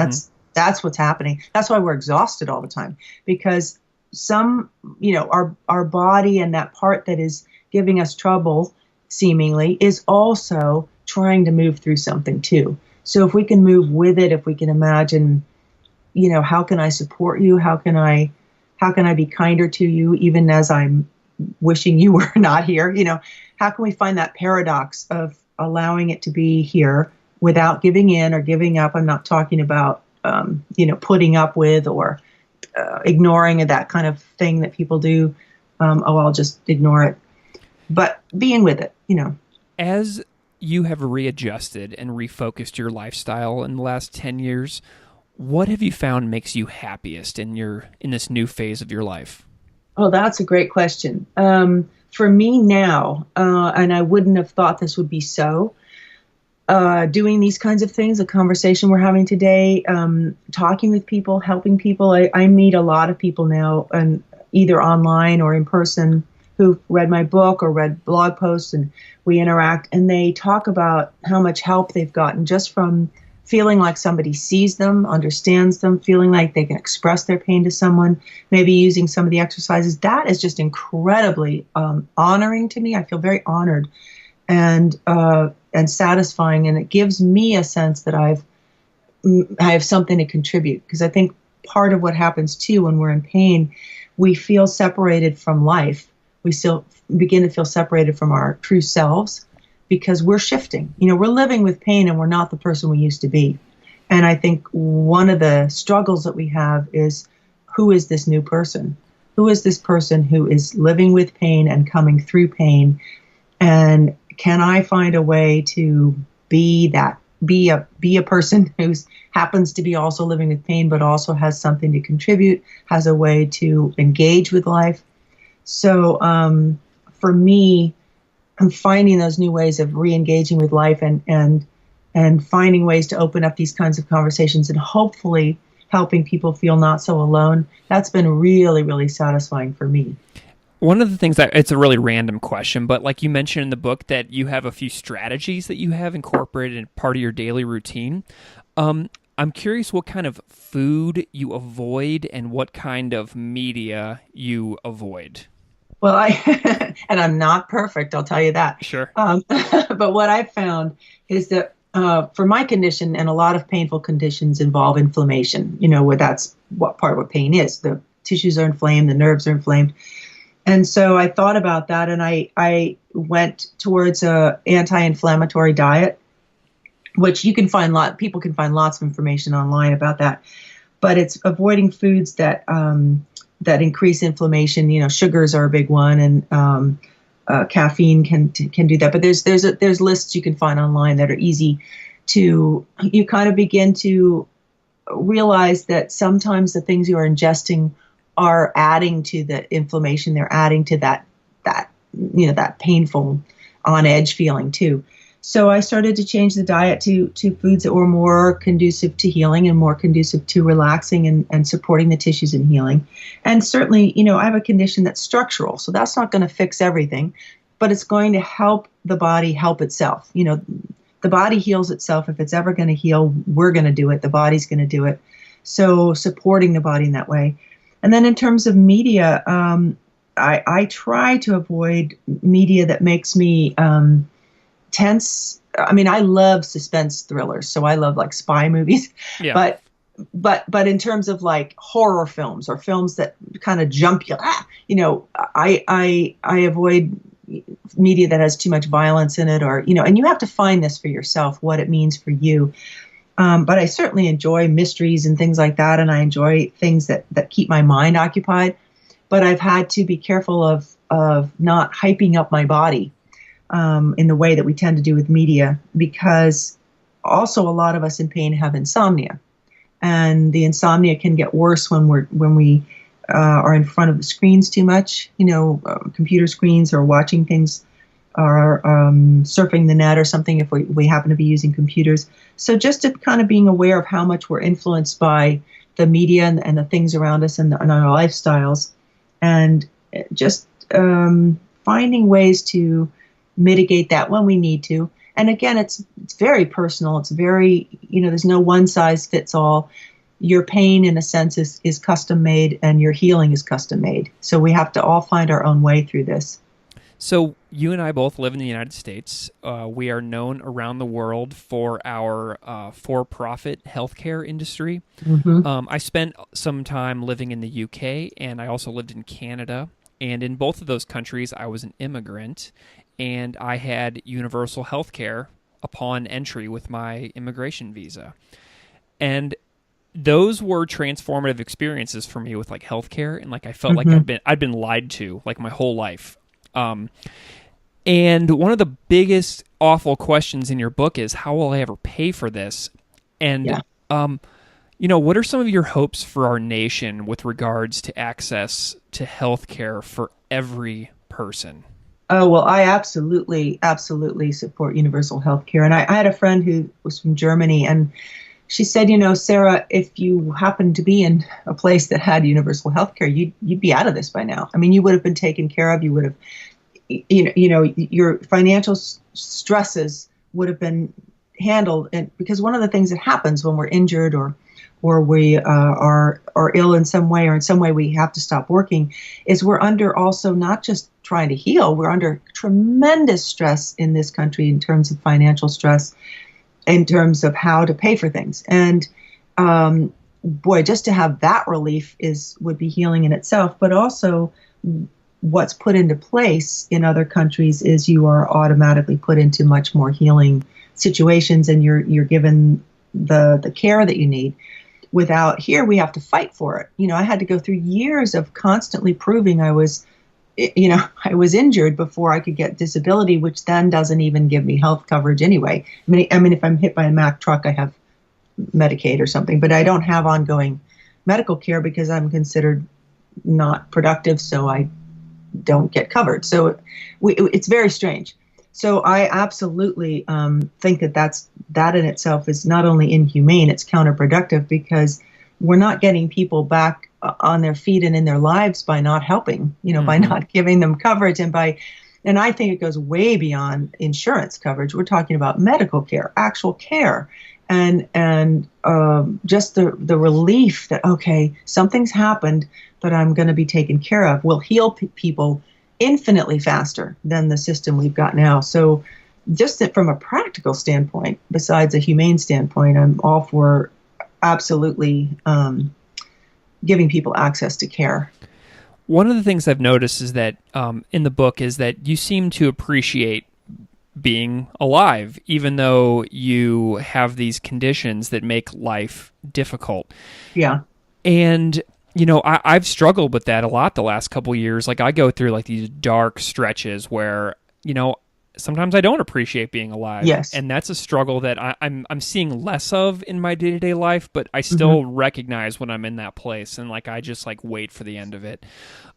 That's what's happening. That's why we're exhausted all the time, because our body and that part that is giving us trouble seemingly is also trying to move through something too. So if we can move with it, if we can imagine, how can I support you? How can I be kinder to you even as I'm wishing you were not here? How can we find that paradox of allowing it to be here without giving in or giving up? I'm not talking about, putting up with or ignoring that kind of thing that people do. I'll just ignore it. But being with it, As you have readjusted and refocused your lifestyle in the last 10 years, what have you found makes you happiest in this new phase of your life? Oh, that's a great question. For me now, and I wouldn't have thought this would be so, doing these kinds of things, the conversation we're having today, talking with people, helping people. I meet a lot of people now, and either online or in person, who've read my book or read blog posts, and we interact, and they talk about how much help they've gotten just from feeling like somebody sees them, understands them, feeling like they can express their pain to someone, maybe using some of the exercises. That is just incredibly honoring to me. I feel very honored and satisfying, and it gives me a sense that I have something to contribute, because I think part of what happens too when we're in pain, we feel separated from life. We still begin to feel separated from our true selves because we're shifting. We're living with pain and we're not the person we used to be. And I think one of the struggles that we have is, who is this new person? Who is this person who is living with pain and coming through pain? And can I find a way to be a person who happens to be also living with pain, but also has something to contribute, has a way to engage with life? So for me, I'm finding those new ways of re-engaging with life and finding ways to open up these kinds of conversations and hopefully helping people feel not so alone. That's been really, really satisfying for me. One of the things it's a really random question, but like you mentioned in the book that you have a few strategies that you have incorporated in part of your daily routine. I'm curious what kind of food you avoid and what kind of media you avoid. Well, and I'm not perfect, I'll tell you that. Sure. But what I've found is that for my condition, and a lot of painful conditions involve inflammation, where that's what part of what pain is. The tissues are inflamed, the nerves are inflamed. And so I thought about that, and I went towards a anti-inflammatory diet, which people can find lots of information online about that. But it's avoiding foods that increase inflammation. Sugars are a big one, and caffeine can do that. But there's lists you can find online that are easy to. You kind of begin to realize that sometimes the things you are ingesting are adding to the inflammation. They're adding to that painful, on edge feeling too. So I started to change the diet to foods that were more conducive to healing and more conducive to relaxing and supporting the tissues and healing. And certainly, I have a condition that's structural, so that's not going to fix everything, but it's going to help the body help itself. The body heals itself. If it's ever going to heal, we're going to do it. The body's going to do it. So supporting the body in that way. And then in terms of media, I try to avoid media that makes me tense. I mean, I love suspense thrillers, so I love like spy movies. Yeah. But in terms of like horror films or films that kind of jump you, I avoid media that has too much violence in it, or, and you have to find this for yourself, what it means for you. But I certainly enjoy mysteries and things like that, and I enjoy things that keep my mind occupied. But I've had to be careful of not hyping up my body in the way that we tend to do with media, because also a lot of us in pain have insomnia, and the insomnia can get worse when we are in front of the screens too much, computer screens, or watching things, or surfing the net or something if we happen to be using computers. So just to kind of being aware of how much we're influenced by the media and the things around us and our lifestyles, and just finding ways to mitigate that when we need to. And again, it's very personal. It's very, there's no one size fits all. Your pain, in a sense, is custom made, and your healing is custom made. So we have to all find our own way through this. So you and I both live in the United States. We are known around the world for our for-profit healthcare industry. Mm-hmm. I spent some time living in the UK, and I also lived in Canada. And in both of those countries, I was an immigrant, and I had universal health care upon entry with my immigration visa. And those were transformative experiences for me with like healthcare, and like I felt like I'd been lied to like my whole life. And one of the biggest awful questions in your book is, how will I ever pay for this? And what are some of your hopes for our nation with regards to access to healthcare for every person? Oh, well, I absolutely support universal health care. And I had a friend who was from Germany, and she said, Sarah, if you happen to be in a place that had universal health care, you'd be out of this by now. I mean, you would have been taken care of. You would have, your financial stresses would have been handled. And because one of the things that happens when we're injured or we are ill in some way, or in some way we have to stop working, is we're under also not just trying to heal, we're under tremendous stress in this country in terms of financial stress, in terms of how to pay for things. And boy, just to have that relief would be healing in itself. But also what's put into place in other countries is you are automatically put into much more healing situations, and you're given the care that you need. Without here, we have to fight for it. I had to go through years of constantly proving I was injured before I could get disability, which then doesn't even give me health coverage anyway. I mean, if I'm hit by a Mack truck, I have Medicaid or something, but I don't have ongoing medical care because I'm considered not productive, so I don't get covered. So it's very strange. So I absolutely think that in itself is not only inhumane, it's counterproductive, because we're not getting people back on their feet and in their lives by not helping, by not giving them coverage, and I think it goes way beyond insurance coverage. We're talking about medical care, actual care, and just the relief that, okay, something's happened, but I'm going to be taken care of, will heal people infinitely faster than the system we've got now. So just from a practical standpoint, besides a humane standpoint, I'm all for absolutely giving people access to care. One of the things I've noticed is that in the book is that you seem to appreciate being alive, even though you have these conditions that make life difficult. Yeah. And I've struggled with that a lot the last couple of years. Like I go through like these dark stretches where, sometimes I don't appreciate being alive. Yes. And that's a struggle that I'm seeing less of in my day-to-day life, but I still recognize when I'm in that place, and like I just like wait for the end of it.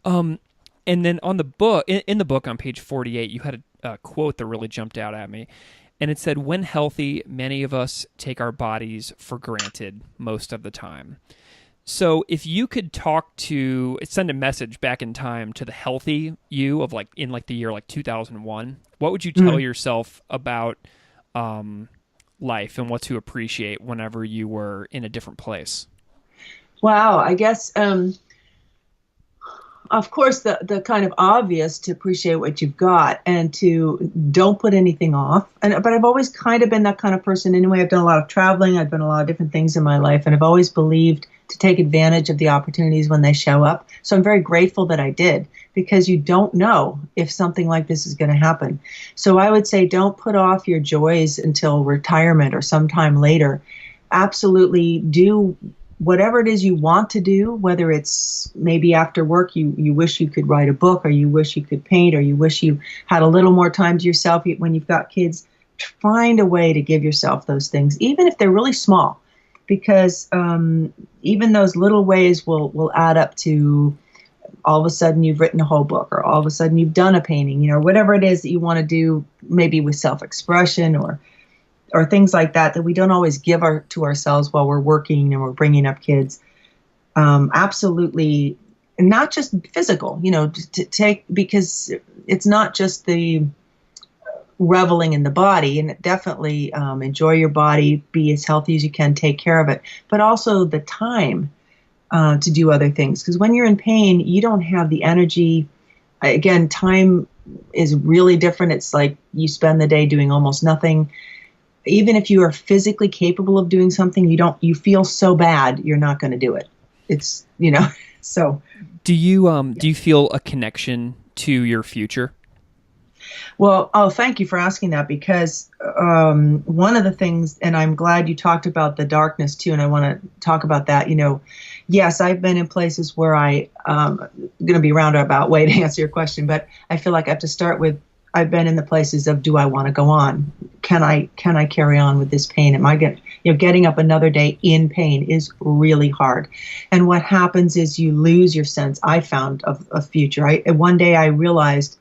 And then on the book, in the book on page 48, you had a quote that really jumped out at me. And it said, "When healthy, many of us take our bodies for granted most of the time." So if you could send a message back in time to the healthy you of like in like the year like 2001, what would you tell yourself about life and what to appreciate whenever you were in a different place? Wow, I guess, of course, the kind of obvious, to appreciate what you've got and to don't put anything off. But I've always kind of been that kind of person anyway. I've done a lot of traveling. I've done a lot of different things in my life, and I've always believed to take advantage of the opportunities when they show up. So I'm very grateful that I did, because you don't know if something like this is going to happen. So I would say don't put off your joys until retirement or sometime later. Absolutely do whatever it is you want to do, whether it's maybe after work you wish you could write a book, or you wish you could paint, or you wish you had a little more time to yourself when you've got kids. Find a way to give yourself those things, even if they're really small, because even those little ways will add up to all of a sudden you've written a whole book, or all of a sudden you've done a painting, whatever it is that you want to do, maybe with self-expression or things like that we don't always give to ourselves while we're working and we're bringing up kids. Absolutely, not just physical, to take, because it's not just the reveling in the body, and definitely enjoy your body, be as healthy as you can, take care of it, but also the time to do other things. Because when you're in pain, you don't have the energy. Again, time is really different. It's like you spend the day doing almost nothing. Even if you are physically capable of doing something, you feel so bad, you're not going to do it. It's, so. Do you feel a connection to your future? Well, thank you for asking that, because one of the things, and I'm glad you talked about the darkness too, and I want to talk about that. Yes, I've been in places where I'm going to be roundabout way to answer your question, but I feel like I have to start with, I've been in the places of, do I want to go on? Can I carry on with this pain? Am I getting up another day in pain is really hard. And what happens is you lose your sense, I found, of a future. One day I realized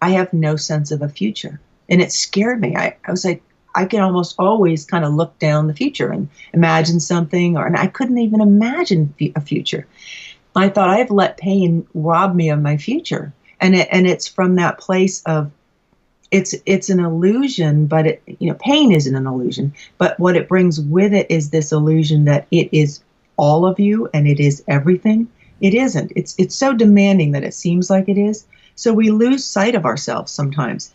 I have no sense of a future. And it scared me. I was like, I can almost always kind of look down the future and imagine something, and I couldn't even imagine a future. I thought, I've let pain rob me of my future. And it's from that place of, it's an illusion, but pain isn't an illusion. But what it brings with it is this illusion that it is all of you and it is everything. It isn't. It's so demanding that it seems like it is. So we lose sight of ourselves sometimes.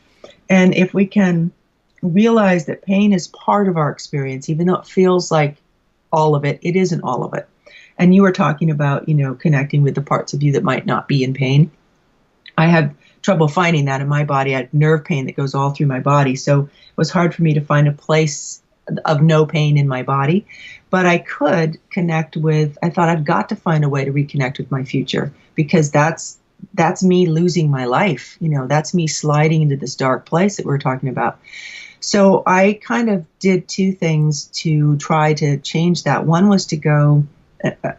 And if we can realize that pain is part of our experience, even though it feels like all of it, it isn't all of it. And you were talking about, connecting with the parts of you that might not be in pain. I had trouble finding that in my body. I had nerve pain that goes all through my body. So it was hard for me to find a place of no pain in my body. But I could connect with, I thought, I've got to find a way to reconnect with my future, because that's me losing my life. That's me sliding into this dark place that we're talking about. So I kind of did two things to try to change that. One was to go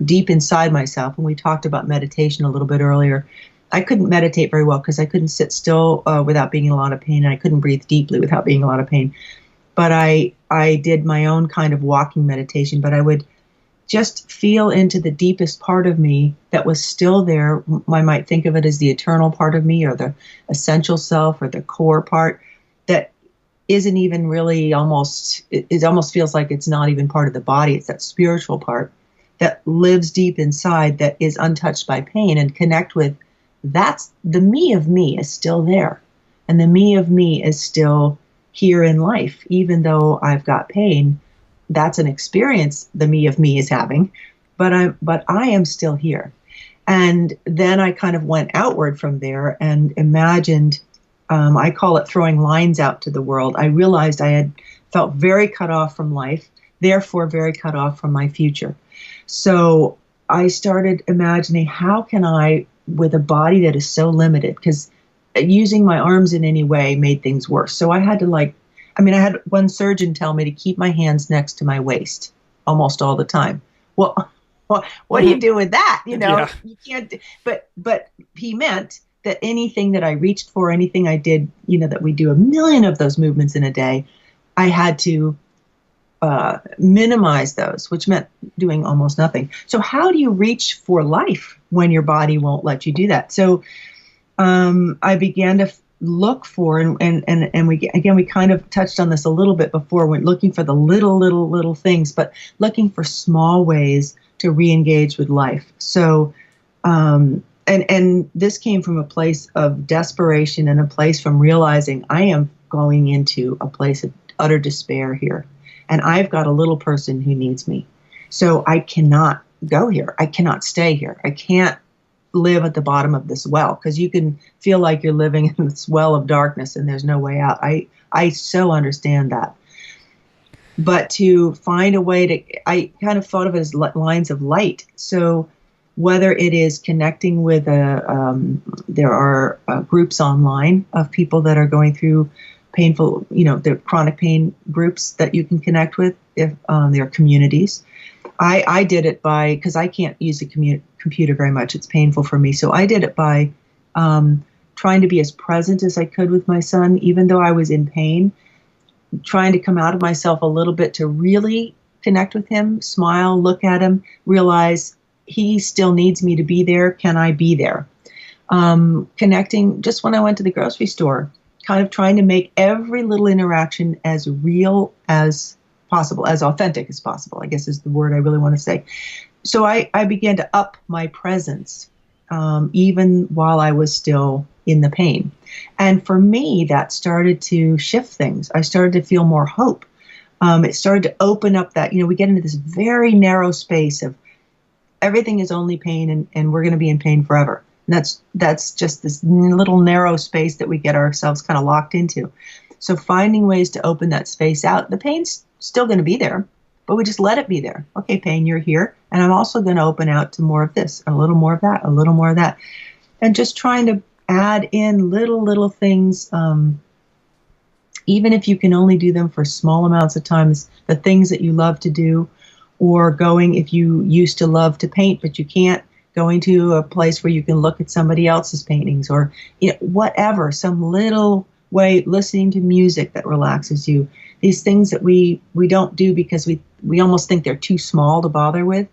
deep inside myself. And we talked about meditation a little bit earlier. I couldn't meditate very well because I couldn't sit still without being in a lot of pain, and I couldn't breathe deeply without being in a lot of pain. But I did my own kind of walking meditation, but I would just feel into the deepest part of me that was still there. I might think of it as the eternal part of me, or the essential self, or the core part that isn't even really it almost feels like it's not even part of the body. It's that spiritual part that lives deep inside, that is untouched by pain, and connect with. That's the me of me is still there. And the me of me is still here in life. Even though I've got pain, that's an experience the me of me is having, but I am still here. And then I kind of went outward from there and imagined, I call it throwing lines out to the world. I realized I had felt very cut off from life, therefore very cut off from my future. So I started imagining, how can I, with a body that is so limited, because using my arms in any way made things worse. So I had to I had one surgeon tell me to keep my hands next to my waist almost all the time. Well, what do you do with that? Yeah. You can't, but he meant that anything that I reached for, anything I did, that we do a million of those movements in a day, I had to minimize those, which meant doing almost nothing. So how do you reach for life when your body won't let you do that? So I began to look for, and we kind of touched on this a little bit before, when looking for the little things, but looking for small ways to re-engage with life. So, and this came from a place of desperation, and a place from realizing I am going into a place of utter despair here. And I've got a little person who needs me. So I cannot go here. I cannot stay here. I can't live at the bottom of this well, because you can feel like you're living in this well of darkness and there's no way out. I so understand that. But to find a way to, I kind of thought of it as lines of light. So whether it is connecting with there are groups online of people that are going through painful, the chronic pain groups that you can connect with, if there are communities. I did it because I can't use the computer very much. It's painful for me. So I did it by trying to be as present as I could with my son, even though I was in pain, trying to come out of myself a little bit to really connect with him, smile, look at him, realize he still needs me to be there. Can I be there? Connecting just when I went to the grocery store, kind of trying to make every little interaction as real as possible, as authentic as possible, I guess is the word I really want to say. So I began to up my presence, even while I was still in the pain. And for me, that started to shift things. I started to feel more hope. It started to open up that, we get into this very narrow space of everything is only pain and we're going to be in pain forever. And that's just this little narrow space that we get ourselves kind of locked into. So finding ways to open that space out, the pain's still going to be there, but we just let it be there. Okay, pain, you're here. And I'm also going to open out to more of this, a little more of that, a little more of that. And just trying to add in little things, even if you can only do them for small amounts of time, the things that you love to do, or going, if you used to love to paint, but you can't, going to a place where you can look at somebody else's paintings, or whatever, some little way, listening to music that relaxes you. These things that we don't do because we almost think they're too small to bother with.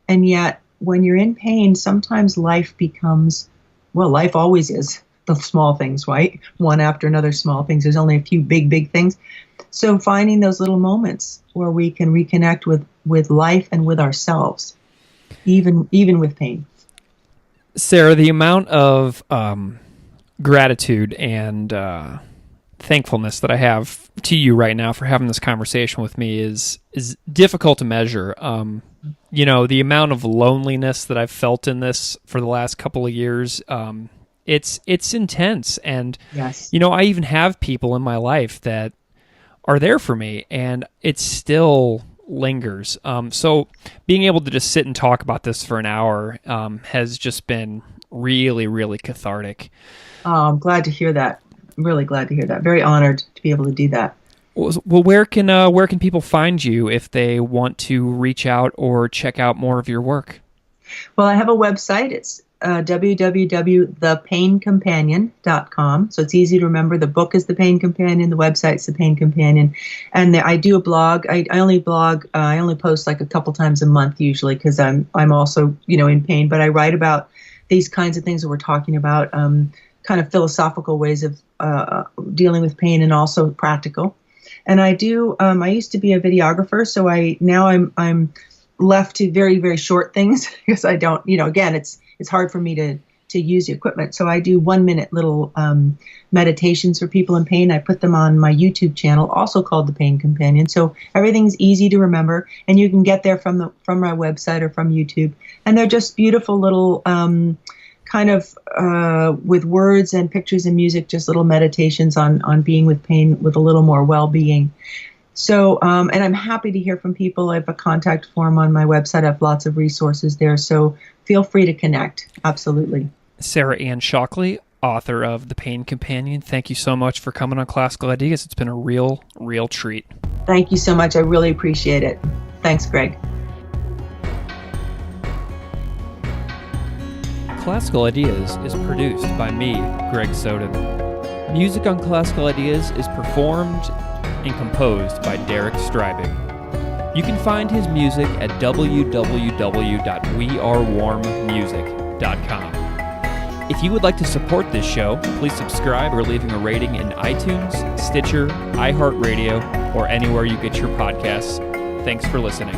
And yet, when you're in pain, sometimes life becomes, life always is the small things, right? One after another small things. There's only a few big things. So finding those little moments where we can reconnect with life and with ourselves, even with pain. Sarah, the amount of gratitude and thankfulness that I have to you right now for having this conversation with me is difficult to measure. The amount of loneliness that I've felt in this for the last couple of years, it's intense. And, yes. I even have people in my life that are there for me, and it still lingers. So being able to just sit and talk about this for an hour has just been really, really cathartic. Oh, I'm glad to hear that. I'm really glad to hear that. Very honored to be able to do that. Well, where can people find you if they want to reach out or check out more of your work? Well, I have a website. It's www.thepaincompanion.com. So it's easy to remember. The book is The Pain Companion. The website's The Pain Companion. And I do a blog. I only blog. I only post like a couple times a month usually, because I'm also in pain. But I write about these kinds of things that we're talking about, kind of philosophical ways of dealing with pain, and also practical. And I do. I used to be a videographer, so I'm left to very, very short things because I don't. Again, it's hard for me to use the equipment. So I do 1-minute little meditations for people in pain. I put them on my YouTube channel, also called The Pain Companion. So everything's easy to remember, and you can get there from my website or from YouTube. And they're just beautiful little kind of with words and pictures and music, just little meditations on being with pain with a little more well-being. So, and I'm happy to hear from people. I have a contact form on my website. I have lots of resources there. So feel free to connect. Absolutely. Sarah Anne Shockley, author of The Pain Companion. Thank you so much for coming on Classical Ideas. It's been a real treat. Thank you so much. I really appreciate it. Thanks, Greg. Classical Ideas is produced by me, Greg Soden. Music on Classical Ideas is performed and composed by Derek Strybing. You can find his music at www.wearewarmmusic.com. If you would like to support this show, please subscribe or leaving a rating in iTunes, Stitcher, iHeartRadio, or anywhere you get your podcasts. Thanks for listening.